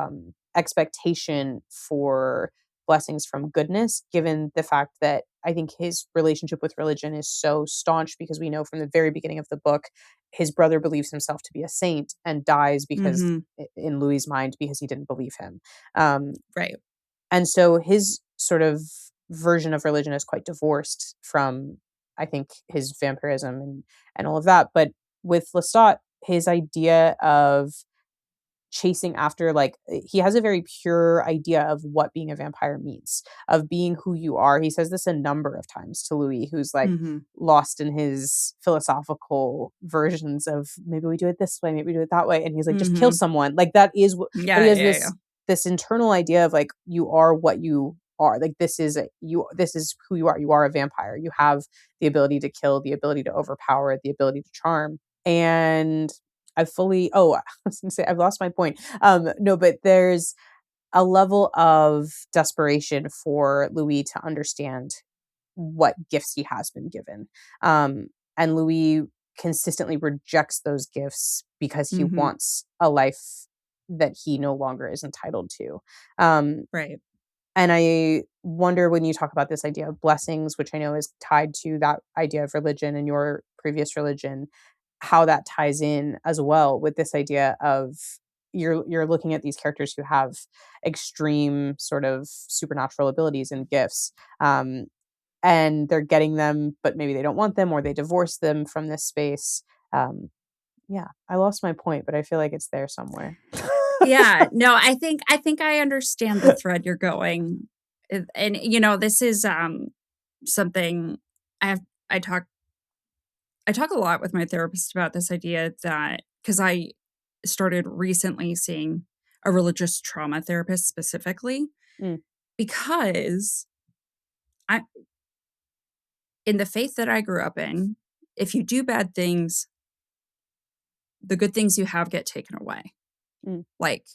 expectation for blessings from goodness, given the fact that I think his relationship with religion is so staunch, because we know from the very beginning of the book, his brother believes himself to be a saint and dies because, in Louis' mind, because he didn't believe him. Right. And so his sort of version of religion is quite divorced from, I think, his vampirism and all of that. But with Lestat, his idea of chasing after, like, he has a very pure idea of what being a vampire means, of being who you are. He says this a number of times to Louis, who's like lost in his philosophical versions of maybe we do it this way, maybe we do it that way. And he's like, just kill someone. Like that is what, Yeah, but he has this internal idea of like, you are what you are. Like this is who you are. You are a vampire. You have the ability to kill, the ability to overpower, the ability to charm. And I was gonna say I've lost my point. No, but there's a level of desperation for Louis to understand what gifts he has been given. And Louis consistently rejects those gifts because he wants a life that he no longer is entitled to. Right. And I wonder, when you talk about this idea of blessings, which I know is tied to that idea of religion and your previous religion, how that ties in as well with this idea of you're looking at these characters who have extreme sort of supernatural abilities and gifts, and they're getting them, but maybe they don't want them, or they divorce them from this space. Yeah, I lost my point, but I feel like it's there somewhere. Yeah, no, I think I understand the thread you're going. And you know, this is something I talk a lot with my therapist about, this idea that, because I started recently seeing a religious trauma therapist specifically, because I, in the faith that I grew up in, if you do bad things, the good things you have get taken away. Mm. Like,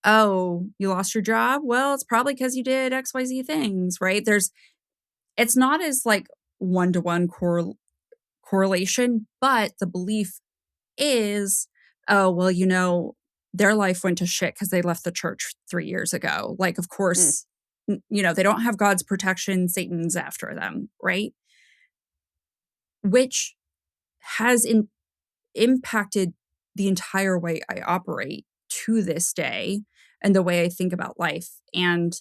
oh, you lost your job? Well, it's probably because you did XYZ things, right? It's not as like one-to-one correlation, but the belief is, oh, well, their life went to shit because they left the church 3 years ago. Like, of Mm. course, they don't have God's protection. Satan's after them, right? Which has impacted the entire way I operate to this day and the way I think about life. And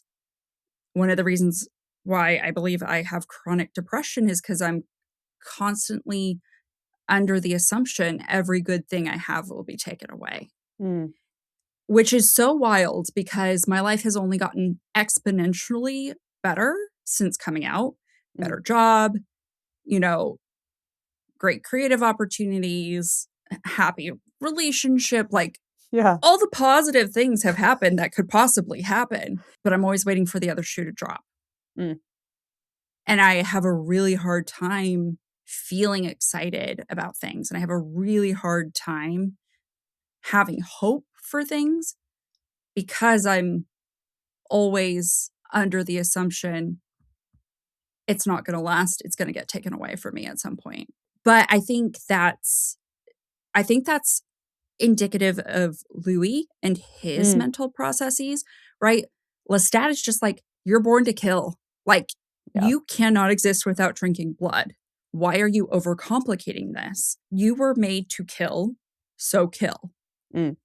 one of the reasons why I believe I have chronic depression is because I'm constantly under the assumption every good thing I have will be taken away, Mm. which is so wild because my life has only gotten exponentially better since coming out. Mm. Better job, great creative opportunities, happy relationship, like Yeah. all the positive things have happened that could possibly happen, but I'm always waiting for the other shoe to drop. Mm. And I have a really hard time feeling excited about things. And I have a really hard time having hope for things because I'm always under the assumption it's not going to last. It's going to get taken away from me at some point. But I think that's indicative of Louis and his Mm. mental processes, right? Lestat is just like, you're born to kill. Like, Yeah. you cannot exist without drinking blood. Why are you overcomplicating this? You were made to kill, so kill. Mm.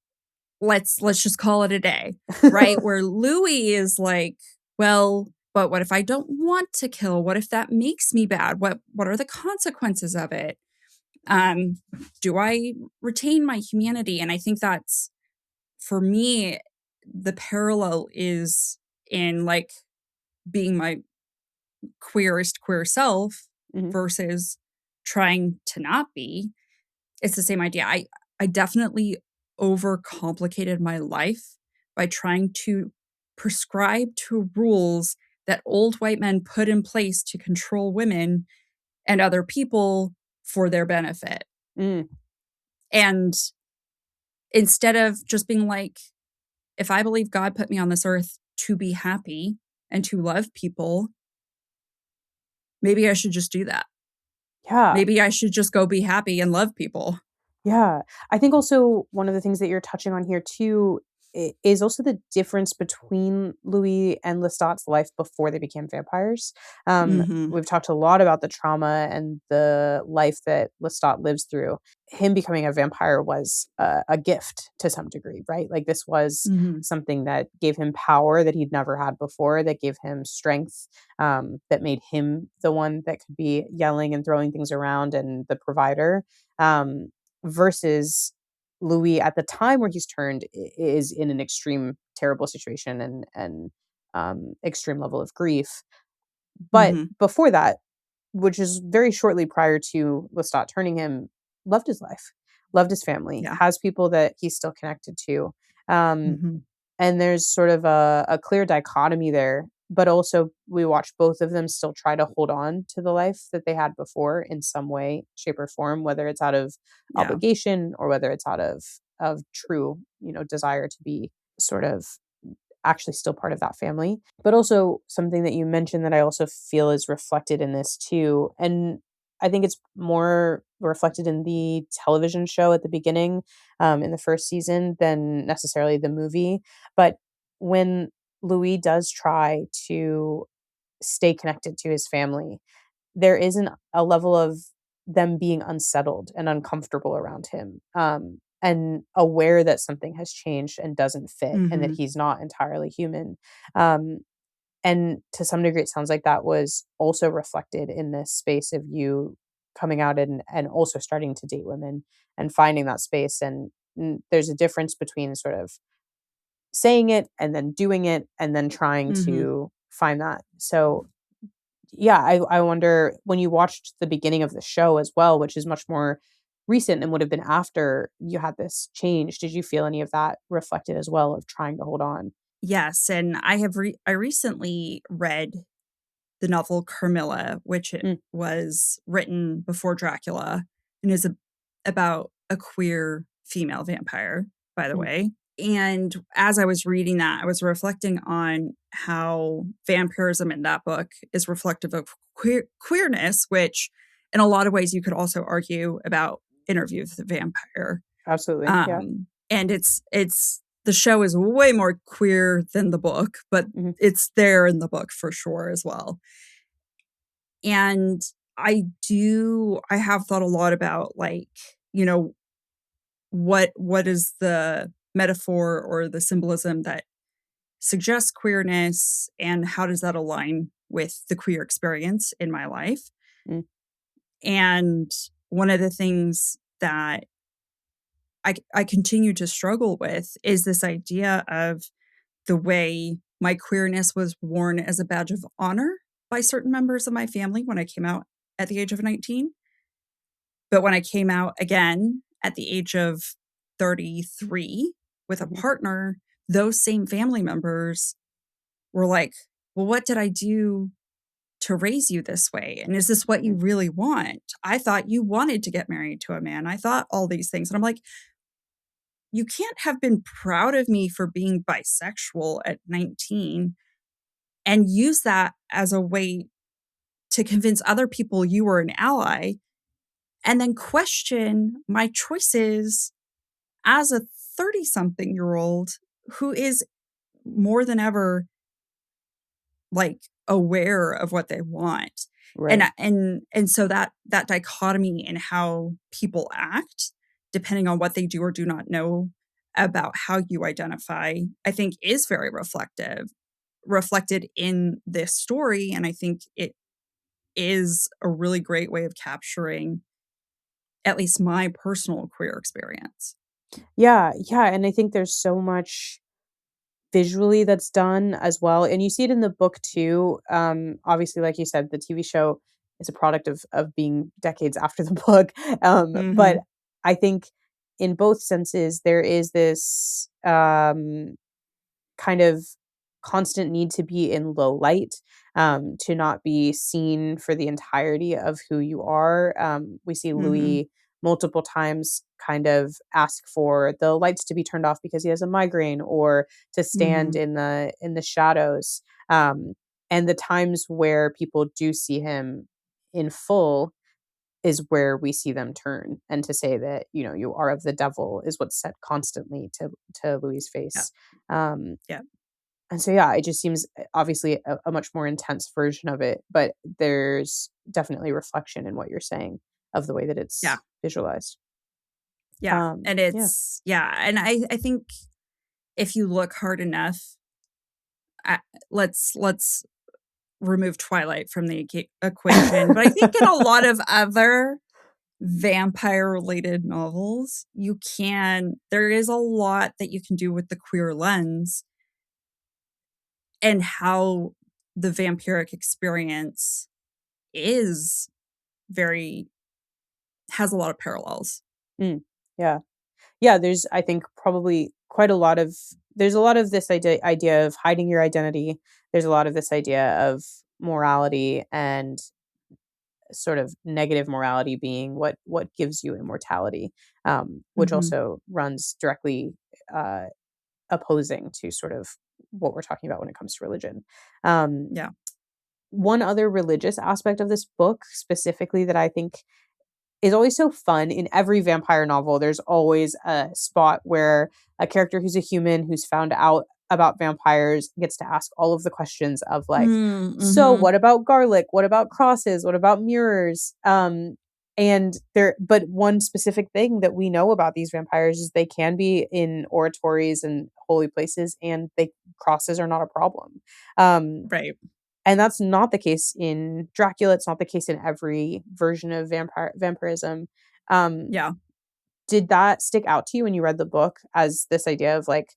Let's just call it a day, right? Where Louis is like, well, but what if I don't want to kill? What if that makes me bad? What are the consequences of it? Do I retain my humanity? And I think that's, for me, the parallel is in like being my queerest queer self Mhm. versus trying to not be. It's the same idea. I definitely overcomplicated my life by trying to prescribe to rules that old white men put in place to control women and other people for their benefit. Mm. And instead of just being like, if I believe God put me on this earth to be happy and to love people, maybe I should just do that. Yeah. Maybe I should just go be happy and love people. Yeah. I think also one of the things that you're touching on here too is also the difference between Louis and Lestat's life before they became vampires. Mhm. We've talked a lot about the trauma and the life that Lestat lives through. Him becoming a vampire was a gift to some degree, right? Like this was Mhm. something that gave him power that he'd never had before, that gave him strength, that made him the one that could be yelling and throwing things around and the provider. Versus Louis at the time where he's turned is in an extreme terrible situation and extreme level of grief. But Mhm. before that, which is very shortly prior to Lestat turning him, loved his life, loved his family, Yeah. has people that he's still connected to. Um, Mhm. and there's sort of a clear dichotomy there, but also we watch both of them still try to hold on to the life that they had before in some way, shape, or form, whether it's out of Yeah. obligation or whether it's out of true, desire to be sort of actually still part of that family. But also something that you mentioned that I also feel is reflected in this too. And I think it's more reflected in the television show at the beginning, in the first season, than necessarily the movie. But when Louis does try to stay connected to his family, there isn't a level of them being unsettled and uncomfortable around him, and aware that something has changed and doesn't fit and that Mhm. he's not entirely human. Um, and to some degree, it sounds like that was also reflected in this space of you coming out and also starting to date women and finding that space. And there's a difference between sort of saying it and then doing it and then trying Mhm. to find that. So yeah, I wonder when you watched the beginning of the show as well, which is much more recent and would have been after you had this change, did you feel any of that reflected as well of trying to hold on? Yes, and I recently read the novel Carmilla, which it Mm. was written before Dracula and is about a queer female vampire, by the Mm. way. And as I was reading that, I was reflecting on how vampirism in that book is reflective of queerness, which in a lot of ways you could also argue about Interview with the Vampire. Absolutely. Yeah. And it's the show is way more queer than the book, but Mhm. it's there in the book for sure as well. And I have thought a lot about, like, you know, what is the metaphor or the symbolism that suggests queerness, and how does that align with the queer experience in my life? Mm. And one of the things that I continue to struggle with is this idea of the way my queerness was worn as a badge of honor by certain members of my family when I came out at the age of 19. But when I came out again at the age of 33 with a Mhm. partner, those same family members were like, well, what did I do to raise you this way? And is this what you Mm. really want? I thought you wanted to get married to a man. I thought all these things. And I'm like, you can't have been proud of me for being bisexual at 19 and use that as a way to convince other people you were an ally, and then question my choices as a 30-something-year-old who is more than ever, like, aware of what they want. And Right. and so that dichotomy in how people act, depending on what they do or do not know about how you identify, I think is very reflected in this story, and I think it is a really great way of capturing at least my personal queer experience. Yeah. Yeah. And I think there's so much visually that's done as well, and you see it in the book too. Obviously, like you said, the TV show is a product of being decades after the book. But Mhm. I think in both senses there is this kind of constant need to be in low light, to not be seen for the entirety of who you are. We see Mhm. Louis multiple times kind of ask for the lights to be turned off because he has a migraine, or to stand Mhm. in the shadows. And the times where people do see him in full is where we see them turn, and to say that, you are of the devil, is what's said constantly to Louis's Yeah. face. Um, Yeah. and so, yeah, it just seems, obviously a much more intense version of it, but there's definitely reflection in what you're saying of the way that Yeah. it's visualized. Yeah. And Yeah. it's yeah, and I think if you look hard enough, uh, let's remove Twilight from the equation, but I think in a lot of other vampire-related novels, there is a lot that you can do with the queer lens and how the vampiric experience is very has a lot of parallels. Mm, yeah. Yeah, there's, I think, probably quite a lot of there's a lot of this idea of hiding your identity. There's a lot of this idea of morality, and sort of negative morality being what gives you immortality, which Mhm. also runs directly uh, opposing to sort of what we're talking about when it comes to religion. Um, Yeah. One other religious aspect of this book specifically that I think is always so fun. In every vampire novel, there's always a spot where a character who's a human who's found out about vampires gets to ask all of the questions of, like, Mm, so mhm. what about garlic? What about crosses? What about mirrors? And there, but one specific thing that we know about these vampires is they can be in oratories and holy places, and they crosses are not a problem. Um, Right. and that's not the case in Dracula, it's not the case in every version of vampirism. Um, Yeah. did that stick out to you when you read the book, as this idea of, like,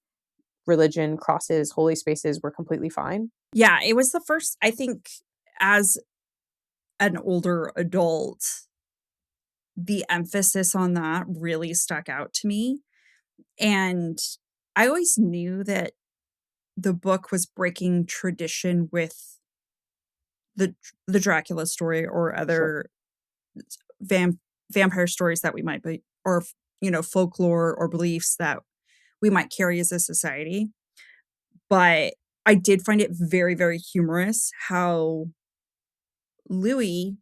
religion, crosses, holy spaces were completely fine? Yeah, it was the first I think as an older adult, the emphasis on that really stuck out to me, and I always knew that the book was breaking tradition with the Dracula story or Sure. other vam vampire stories that we might be or folklore or beliefs that we might carry as a society. But I did find it very, very humorous how Louis,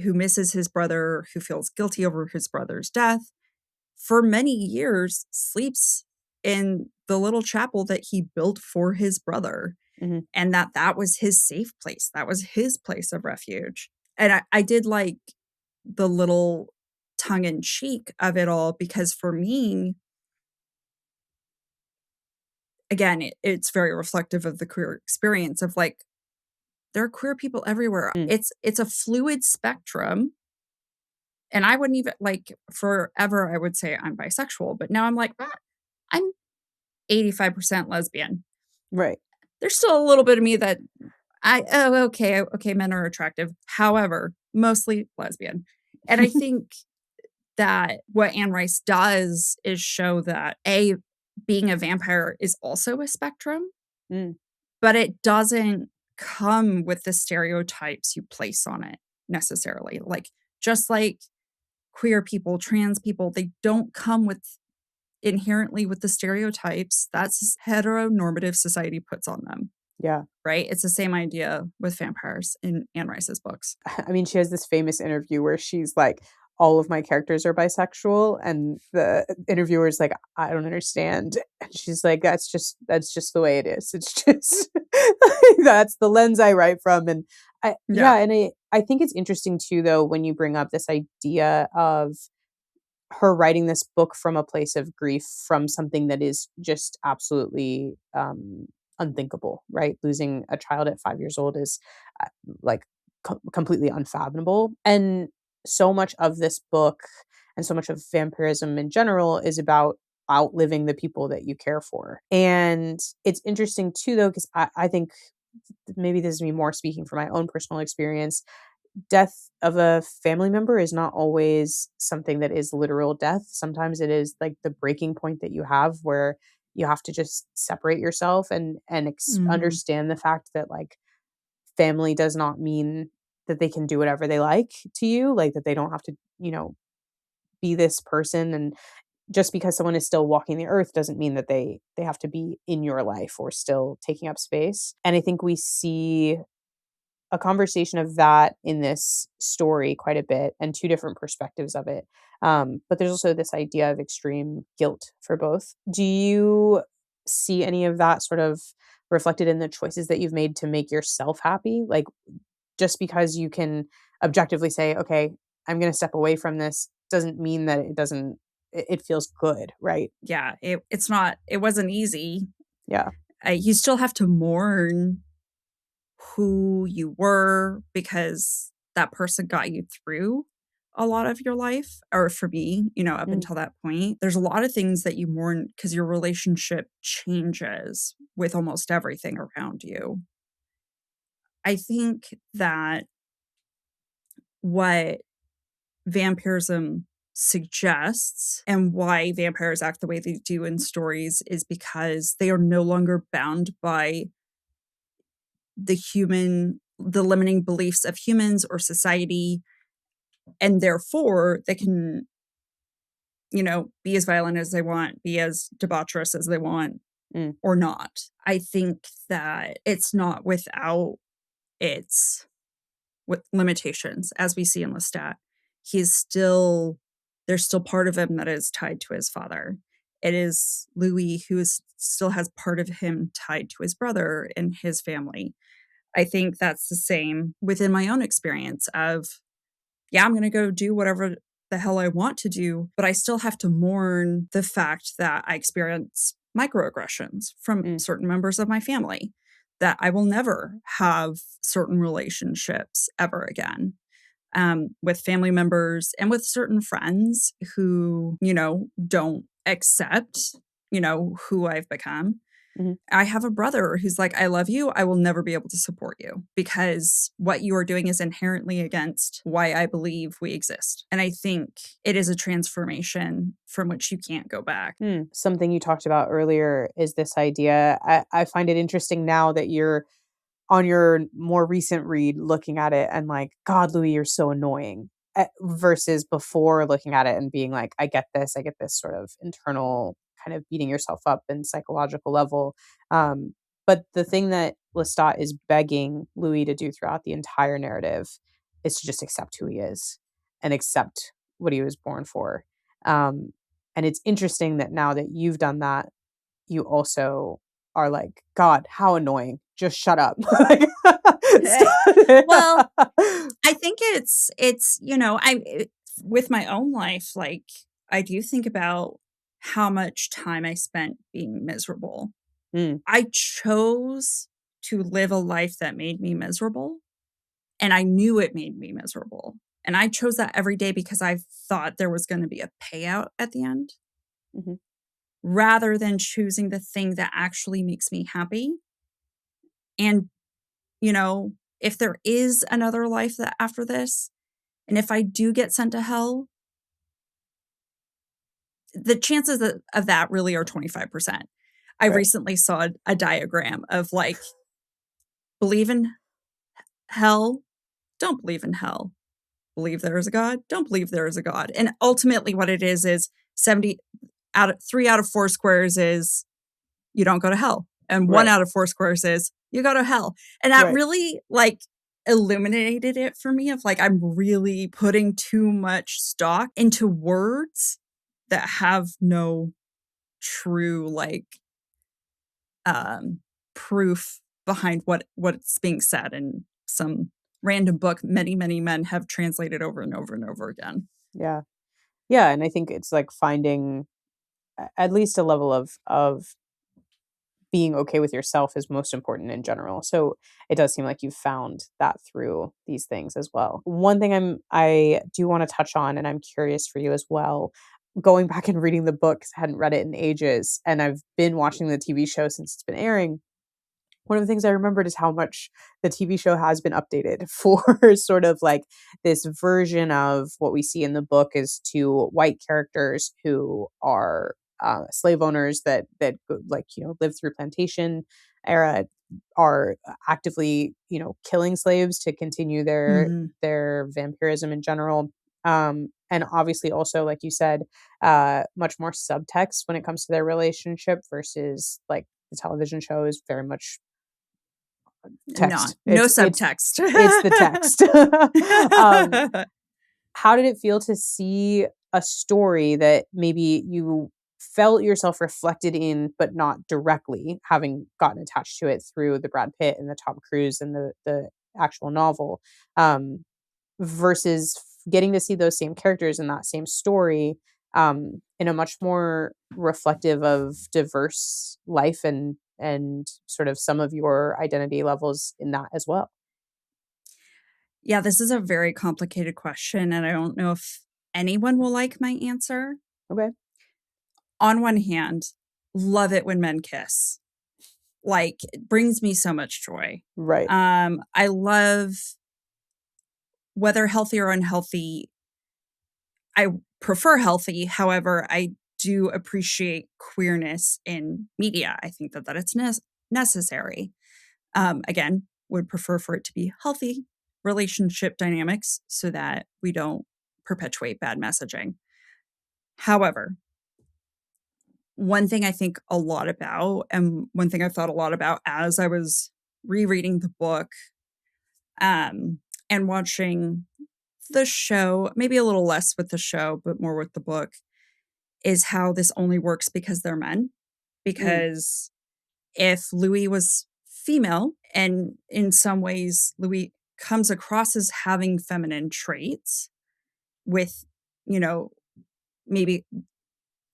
who misses his brother, who feels guilty over his brother's death, for many years sleeps in the little chapel that he built for his brother. Mhm. And that was his safe place. That was his place of refuge. And I did like the little tongue in cheek of it all, because for me, again, it's very reflective of the queer experience of like, there are queer people everywhere. Mm. It's a fluid spectrum. And I wouldn't even like forever, I would say I'm bisexual, but now I'm like, I'm 85% lesbian. Right. There's still a little bit of me that okay, men are attractive. However, mostly lesbian. And I think that what Anne Rice does is show that being a vampire is also a spectrum, Mm. but it doesn't come with the stereotypes you place on it necessarily. Like, just like queer people, trans people, they don't come with inherently with the stereotypes that's heteronormative society puts on them. Yeah. Right? It's the same idea with vampires in Anne Rice's books. I mean, she has this famous interview where she's like, all of my characters are bisexual, and the interviewer's like, I don't understand. And she's like, that's just the way it is. It's just that's the lens I write from. And I think it's interesting too, though, when you bring up this idea of her writing this book from a place of grief, from something that is just absolutely unthinkable, right? Losing a child at 5 years old is uh, like completely unfathomable. And so much of this book and so much of vampirism in general is about outliving the people that you care for. And it's interesting too, though, because I think maybe this is me more speaking from my own personal experience. Death of a family member is not always something that is literal death. Sometimes it is like the breaking point that you have where you have to just separate yourself and Mhm. understand the fact that like family does not mean that they can do whatever they like to you, like that they don't have to, be this person. And just because someone is still walking the earth doesn't mean that they have to be in your life or still taking up space. And I think we see a conversation of that in this story quite a bit, and two different perspectives of it. But there's also this idea of extreme guilt for both. Do you see any of that sort of reflected in the choices that you've made to make yourself happy? Like, just because you can objectively say, okay, I'm going to step away from this, doesn't mean that it feels good, right? Yeah, it wasn't easy. Yeah. You still have to mourn who you were because that person got you through a lot of your life, or for me, up Mm, until that point. There's a lot of things that you mourn because your relationship changes with almost everything around you. I think that what vampirism suggests and why vampires act the way they do in stories is because they are no longer bound by the limiting beliefs of humans or society, and therefore they can be as violent as they want, be as debaucherous as they want, mm, or not. I think that it's not without its with limitations, as we see in Lestat. He's still There's still part of him that is tied to his father. It is Louis who still has part of him tied to his brother and his family. I think that's the same within my own experience of, yeah, I'm going to go do whatever the hell I want to do, but I still have to mourn the fact that I experience microaggressions from mm, certain members of my family, that I will never have certain relationships ever again, with family members and with certain friends who, don't accept, who I've become. mhm. I have a brother who's like, I love you. I will never be able to support you because what you are doing is inherently against why I believe we exist. And I think it is a transformation from which you can't go back. Something you talked about earlier is this idea. I find it interesting now that you're on your more recent read looking at it and like, God, Louis, you're so annoying. versus before looking at it and being like, I get this sort of internal kind of beating yourself up and psychological level. But the thing that Lestat is begging Louis to do throughout the entire narrative is to just accept who he is and accept what he was born for. And it's interesting that now that you've done that, you also are like, God, how annoying. Just shut up. Like, Well, I think it's with my own life, like I do think about how much time I spent being miserable. Mm, I chose to live a life that made me miserable, and I knew it made me miserable. And I chose that every day because I thought there was going to be a payout at the end, mhm. rather than choosing the thing that actually makes me happy. And, you know, if there is another life that after this, and if I do get sent to hell, the chances of that really are 25%. I Right. recently saw a diagram of like, believe in hell, don't believe in hell. Believe there is a God, don't believe there is a God. And ultimately what it is 70 3 out of 4 squares is you don't go to hell. And 1 Right. out of 4 squares is you go to hell. And that Right. really like illuminated it for me of like, I'm really putting too much stock into words that have no true like proof behind what's being said in some random book many men have translated over and over and over again. Yeah. Yeah. And I think it's like finding at least a level of being okay with yourself is most important in general. So it does seem like you've found that through these things as well. One thing I do want to touch on, and I'm curious for you as well, going back and reading the book, 'cause I hadn't read it in ages, and I've been watching the TV show since it's been airing. One of the things I remembered is how much the TV show has been updated for sort of like this version of what we see in the book is two white characters who are slave owners that like live through plantation era, are actively killing slaves to continue Mhm. their vampirism in general. And obviously also, like you said, much more subtext when it comes to their relationship versus like the television show is very much Not text. no It's subtext. it's the text. Um, how did it feel to see a story that maybe you felt yourself reflected in, but not directly, having gotten attached to it through the Brad Pitt and the Tom Cruise and the actual novel, um, versus getting to see those same characters in that same story, in a much more reflective of diverse life and sort of some of your identity levels in that as well. Yeah, this is a very complicated question, and I don't know if anyone will like my answer. Okay. On one hand, love it when men kiss. Like, it brings me so much joy. Right. I love whether healthy or unhealthy, I prefer healthy. However, I do appreciate queerness in media. I think that it's necessary. Again, would prefer for it to be healthy relationship dynamics so that we don't perpetuate bad messaging. However, one thing I think a lot about, and one thing I thought a lot about as I was rereading the book, and watching the show, maybe a little less with the show, but more with the book, is how this only works because they're men. Mm, Because if Louis was female, and in some ways Louis comes across as having feminine traits with, you know, maybe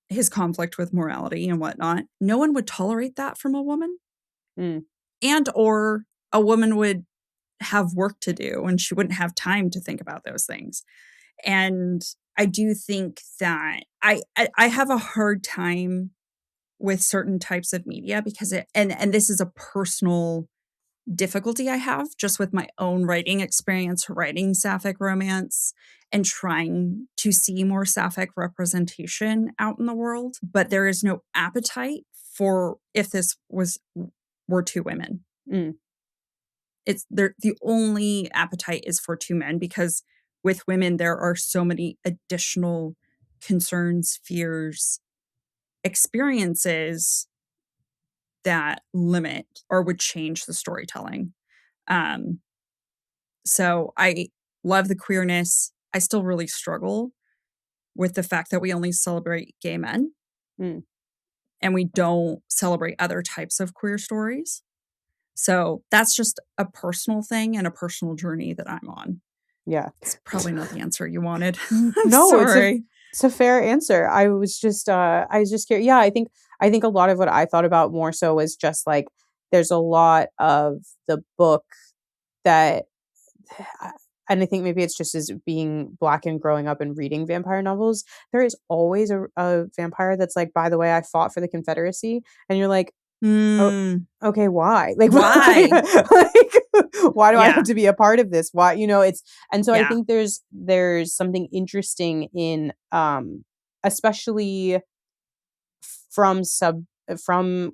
his conflict with morality and whatnot, no one would tolerate that from a woman. mm, And or a woman would have work to do and she wouldn't have time to think about those things. And I do think that I have a hard time with certain types of media because and this is a personal difficulty I have just with my own writing experience, writing sapphic romance and trying to see more sapphic representation out in the world. But there is no appetite for if this were two women. mm, It's there, the only appetite is for two men because with women, there are so many additional concerns, fears, experiences that limit or would change the storytelling. Um, so I love the queerness. I still really struggle with the fact that we only celebrate gay men Mm. and we don't celebrate other types of queer stories. So that's just a personal thing and a personal journey that I'm on. Yeah. It's probably not the answer you wanted. I'm No, sorry. it's a fair answer. I was just curious. Yeah, I think a lot of what I thought about more so was just like there's a lot of the book that and I think maybe it's just as being Black and growing up and reading vampire novels, there is always a vampire that's like, by the way, I fought for the Confederacy. And you're like, oh, Mm, okay, why? Like, why? why? Like, why do I have Yeah. to be a part of this? Why, it's, and so I Yeah. think there's something interesting in, especially from from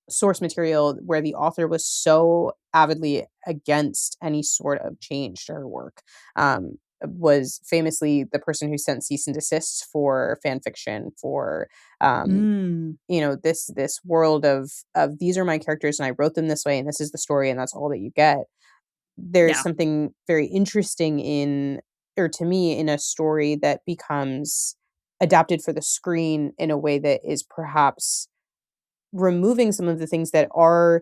source material where the author was so avidly against any sort of change to her work. Was famously the person who sent cease and desists for fan fiction for um, Mm, this world of these are my characters and I wrote them this way and this is the story and that's all that you get. There's yeah. something very interesting in, or to me, in a story that becomes adapted for the screen in a way that is perhaps removing some of the things that are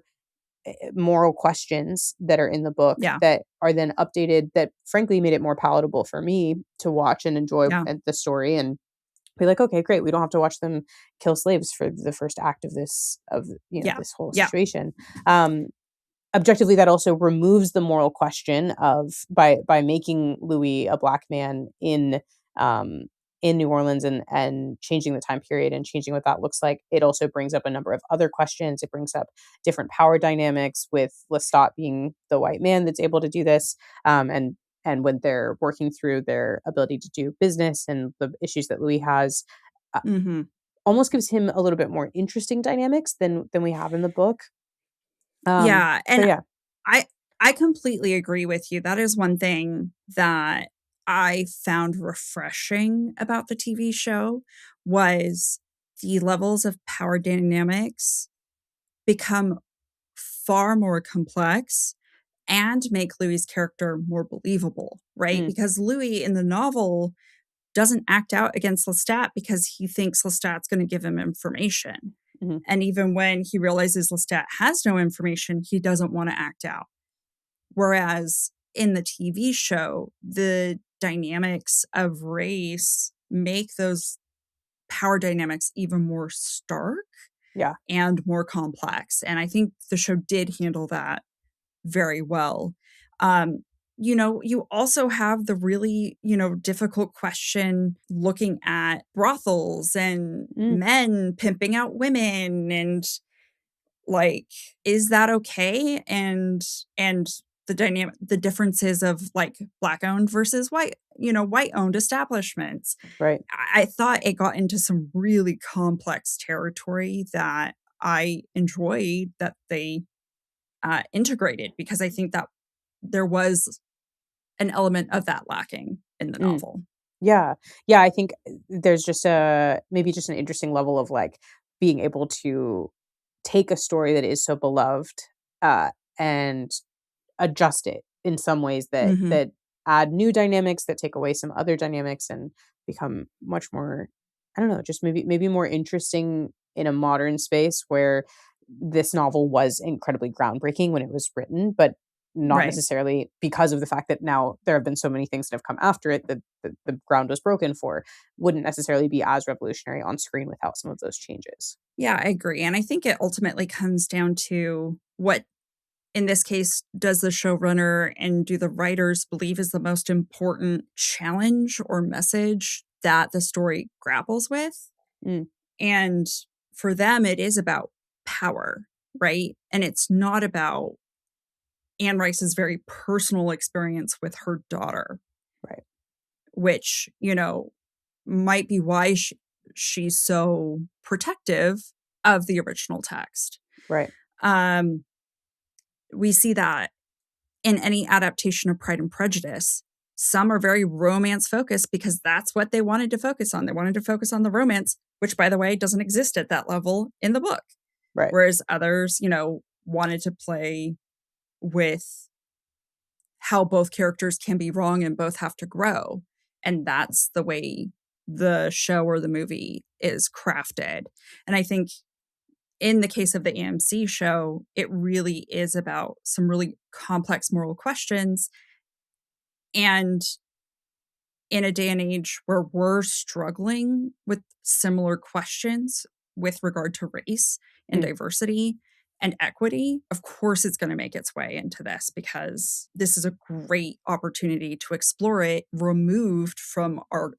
moral questions that are in the book Yeah. that are then updated that frankly made it more palatable for me to watch and enjoy Yeah. the story and be like, okay, great, we don't have to watch them kill slaves for the first act of Yeah. this whole Yeah. situation. Objectively, that also removes the moral question of by making Louis a Black man um in New Orleans and changing the time period and changing what that looks like. It also brings up a number of other questions. It brings up different power dynamics with Lestat being the white man that's able to do this, and when they're working through their ability to do business and the issues that Louis has, uh, Hmm. almost gives him a little bit more interesting dynamics than we have in the book. Yeah. So And yeah. I I completely agree with you. That is one thing that I found refreshing about the TV show was the levels of power dynamics become far more complex and make Louis's character more believable, right? Mm, Because Louis in the novel doesn't act out against Lestat because he thinks Lestat's going to give him information. mhm, And even when he realizes Lestat has no information, he doesn't want to act out. Whereas in the TV show, the dynamics of race make those power dynamics even more stark yeah. and more complex. And I think the show did handle that very well. Um, you also have the really, difficult question looking at brothels and Mm, men pimping out women and like, is that okay? And the differences of like Black owned versus white owned establishments. right. I thought it got into some really complex territory that I enjoyed that they integrated because I think that there was an element of that lacking in the Mm. novel. Yeah. Yeah, I think there's just a maybe just an interesting level of, like, being able to take a story that is so beloved, uh, and adjust it in some ways Mhm. that add new dynamics, that take away some other dynamics, and become much more, I don't know, just maybe more interesting in a modern space where this novel was incredibly groundbreaking when it was written, but not Right. necessarily because of the fact that now there have been so many things that have come after it that the ground was broken for, wouldn't necessarily be as revolutionary on screen without some of those changes. Yeah, I agree. And I think it ultimately comes down to what, in this case, does the showrunner and do the writers believe is the most important challenge or message that the story grapples with? Mm, And for them, it is about power, right? And it's not about Anne Rice's very personal experience with her daughter, right. which, might be why she's so protective of the original text. Right. Um, we see that in any adaptation of Pride and Prejudice. Some are very romance focused because that's what they wanted to focus on. They wanted to focus on the romance, which, by the way, doesn't exist at that level in the book. Right. Whereas others, wanted to play with how both characters can be wrong and both have to grow. And that's the way the show or the movie is crafted. And I think in the case of the AMC show, it really is about some really complex moral questions. And in a day and age where we're struggling with similar questions with regard to race and diversity and equity, of course it's going to make its way into this, because this is a great opportunity to explore it removed from our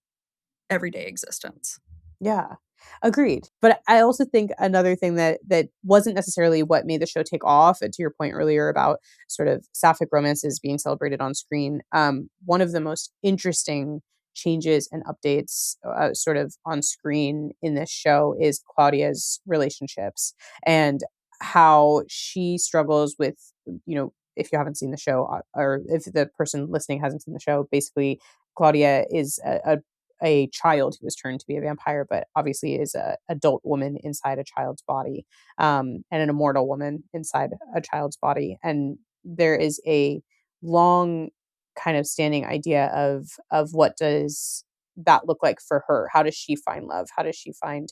everyday existence. Yeah, agreed. But I also think another thing that wasn't necessarily what made the show take off, to your point earlier about sort of sapphic romances being celebrated on screen, one of the most interesting changes and updates sort of on screen in this show is Claudia's relationships and how she struggles with, if you haven't seen the show, or if the person listening hasn't seen the show, basically Claudia is a child who was turned to be a vampire, but obviously is a adult woman inside a child's body, and an immortal woman inside a child's body. And there is a long kind of standing idea of what does that look like for her? How does she find love? How does she find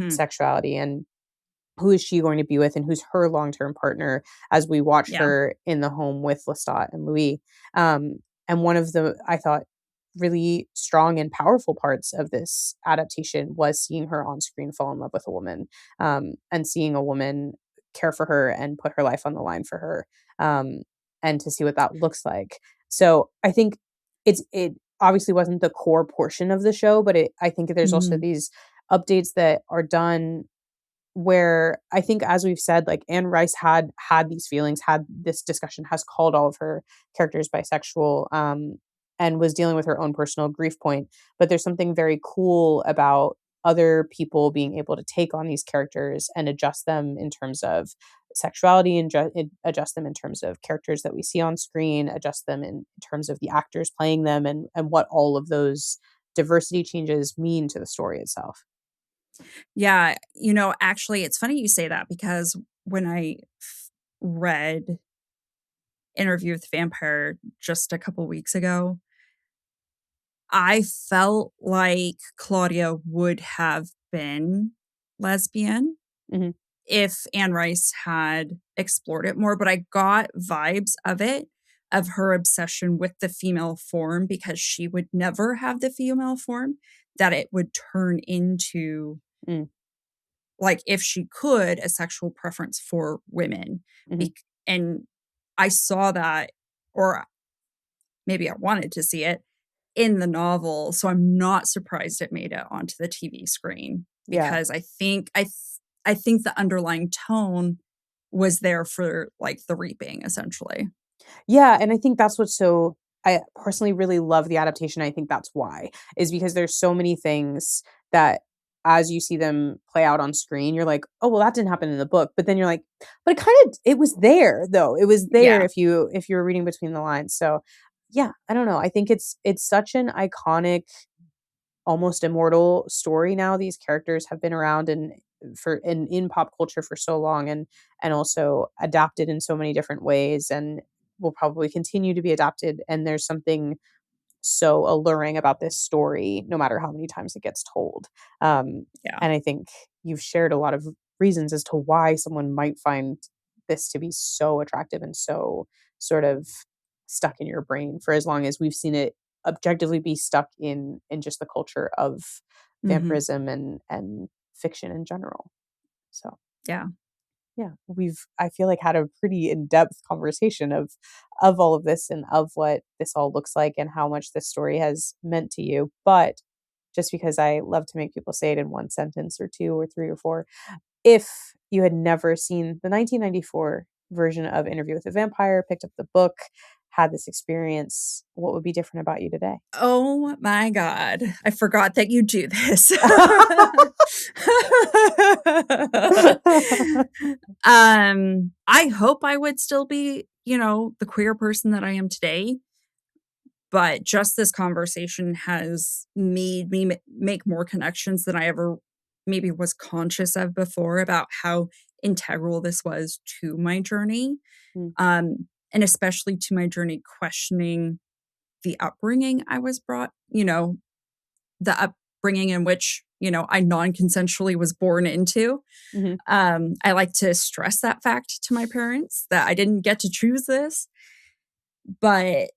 sexuality? And who is she going to be with, and who's her long-term partner as we watch her in the home with Lestat and Louis. And one of the, I thought, really strong and powerful parts of this adaptation was seeing her on screen fall in love with a woman, and seeing a woman care for her and put her life on the line for her, and to see what that looks like. So I think it obviously wasn't the core portion of the show, but I think there's also these updates that are done where I think, as we've said, like Anne Rice had these feelings, had this discussion, has called all of her characters bisexual, and was dealing with her own personal grief point. But there's something very cool about other people being able to take on these characters and adjust them in terms of sexuality, and adjust them in terms of characters that we see on screen, adjust them in terms of the actors playing them, and what all of those diversity changes mean to the story itself. Yeah, actually, it's funny you say that, because when I read Interview with the Vampire just a couple weeks ago, I felt like Claudia would have been lesbian Mhm. if Anne Rice had explored it more, but I got vibes of it, of her obsession with the female form, because she would never have the female form, that it would turn into, Mm. like, if she could, a sexual preference for women. Mhm. And I saw that, or maybe I wanted to see it, in the novel, so I'm not surprised it made it onto the TV screen, Yeah. because I think the underlying tone was there for, like, the reaping, essentially. Yeah, and I think that's what's so, I personally really love the adaptation. I think that's why, is because there's so many things that as you see them play out on screen, you're like, "Oh, well, that didn't happen in the book." But then you're like, "But it was there though. It was there Yeah. if you were reading between the lines." So, yeah, I don't know. I think it's such an iconic, almost immortal story now. These characters have been around and in pop culture for so long, and also adapted in so many different ways, and will probably continue to be adapted. And there's something so alluring about this story, no matter how many times it gets told. Um, Yeah. and I think you've shared a lot of reasons as to why someone might find this to be so attractive and so sort of stuck in your brain for as long as we've seen it objectively be stuck in just the culture of Mhm. vampirism and fiction in general. So Yeah. yeah, we've, I feel like, had a pretty in-depth conversation of all of this and of what this all looks like and how much this story has meant to you. But just because I love to make people say it in one sentence or two or three or four, if you had never seen the 1994 version of Interview with a Vampire, picked up the book, had this experience, what would be different about you today? Oh my god. I forgot that you do this. I hope I would still be, the queer person that I am today, But just this conversation has made me make more connections than I ever maybe was conscious of before about how integral this was to my journey. Mm. And especially to my journey questioning the upbringing I was brought, the upbringing in which, I non-consensually was born into. Mhm. I like to stress that fact to my parents that I didn't get to choose this, but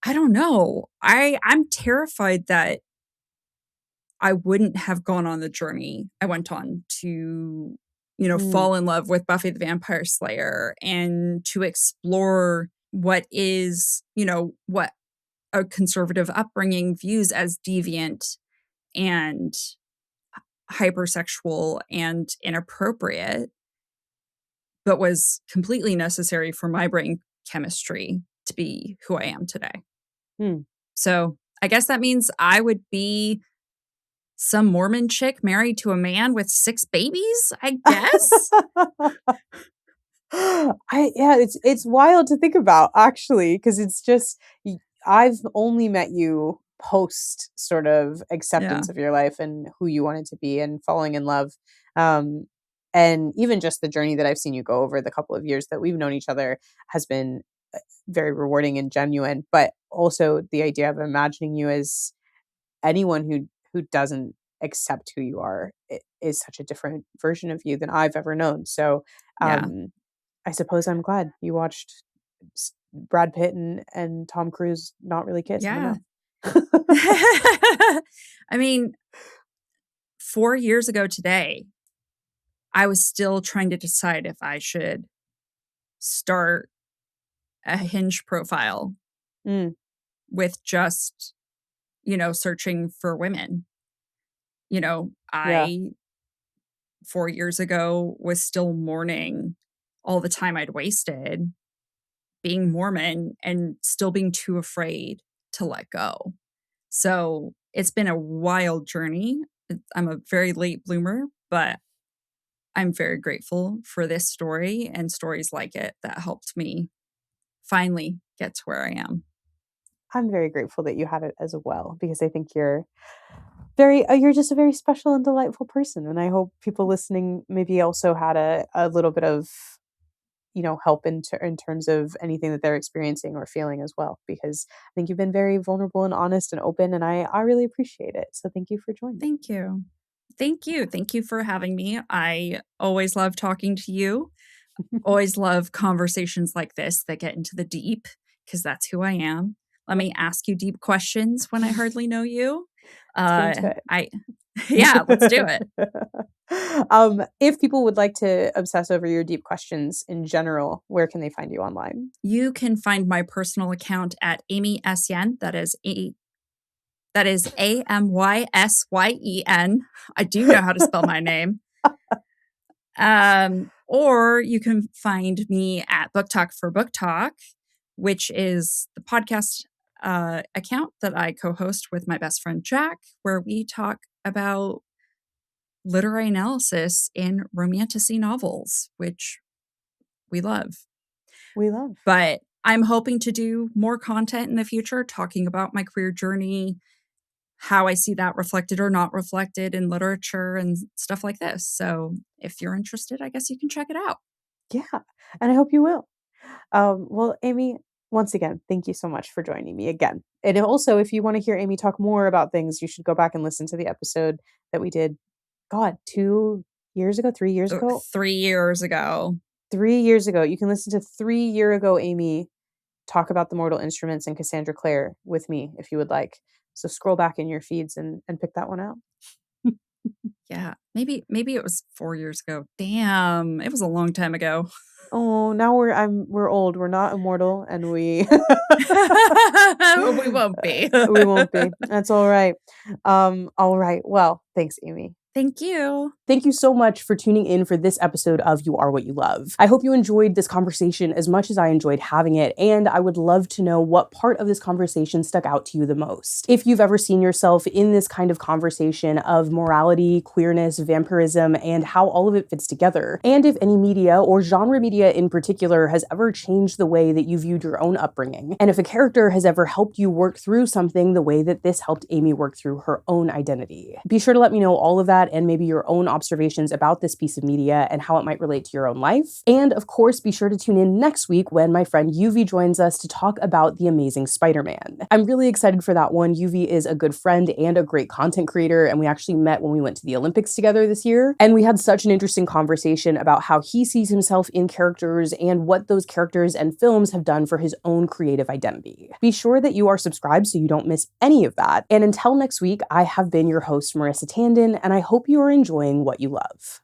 I don't know. I'm terrified that I wouldn't have gone on the journey I went on to, Mm. fall in love with Buffy the Vampire Slayer and to explore what is, what a conservative upbringing views as deviant and hypersexual and inappropriate, but was completely necessary for my brain chemistry to be who I am today. Mm. So I guess that means I would be some Mormon chick married to a man with 6 babies, I guess? It's wild to think about actually, because it's just I've only met you post sort of Yeah, acceptance of your life and who you wanted to be and falling in love. Um, and even just the journey that I've seen you go over the couple of years that we've known each other has been very rewarding and genuine. But also the idea of imagining you as anyone who doesn't accept who you are is such a different version of you than I've ever known. So yeah, I suppose I'm glad you watched Brad Pitt and Tom Cruise not really kiss in the yeah. mouth. I mean, 4 years ago today, I was still trying to decide if I should start a Hinge profile Mm, with just, searching for women. yeah, I 4 years ago was still mourning all the time I'd wasted being Mormon and still being too afraid to let go. So it's been a wild journey. I'm a very late bloomer, but I'm very grateful for this story and stories like it that helped me finally get to where I am. I'm very grateful that you had it as well because I think you're just a very special and delightful person, and I hope people listening maybe also had a little bit of help in terms of anything that they're experiencing or feeling as well because I think you've been very vulnerable and honest and open, and I really appreciate it. So thank you for joining. Thank you. Thank you. Thank you for having me. I always love talking to you. Always love conversations like this that get into the deep because that's who I am. Let Yep. me ask you deep questions when I hardly know you. Let's get into I yeah, let's do it. it. If people would like to obsess over your deep questions in general, where can they find you online? You can find my personal account at Amy Syen. That is AMYSYEN. I do know how to spell my name. Or you can find me at Book Talk for Book Talk, which is the podcast account that I co-host with my best friend Jack, where we talk about literary analysis in romantasy novels, which we love. We love. But I'm hoping to do more content in the future, talking about my career journey, how I see that reflected or not reflected in literature and stuff like this. So if you're interested, I guess you can check it out. Yeah, and I hope you will. Well, Amy, once again, thank you so much for joining me again. And also, if you want to hear Amy talk more about things, you should go back and listen to the episode that we did, God, 2 years ago, 3 years ago, 3 years ago. 3 years ago. You can listen to 3 year ago Amy talk about the Mortal Instruments and Cassandra Clare with me if you would like. So scroll back in your feeds and pick that one out. Yeah, maybe it was 4 years ago. Damn, it was a long time ago. Oh, now we're old. We're not immortal, and we We won't be. we won't be. That's all right. All right. Well, thanks, Amy. Thank you. Thank you so much for tuning in for this episode of You Are What You Love. I hope you enjoyed this conversation as much as I enjoyed having it, and I would love to know what part of this conversation stuck out to you the most. If you've ever seen yourself in this kind of conversation of morality, queerness, vampirism, and how all of it fits together, and if any media or genre media in particular has ever changed the way that you viewed your own upbringing, and if a character has ever helped you work through something the way that this helped Amy work through her own identity. Be sure to let me know all of that and maybe your own observations about this piece of media and how it might relate to your own life. And of course, be sure to tune in next week when my friend Yuvi joins us to talk about the Amazing Spider-Man. I'm really excited for that one. Yuvi is a good friend and a great content creator, and we actually met when we went to the Olympics together this year. And we had such an interesting conversation about how he sees himself in characters and what those characters and films have done for his own creative identity. Be sure that you are subscribed so you don't miss any of that. And until next week, I have been your host, Marissa Tandon, and I hope you are enjoying what you love.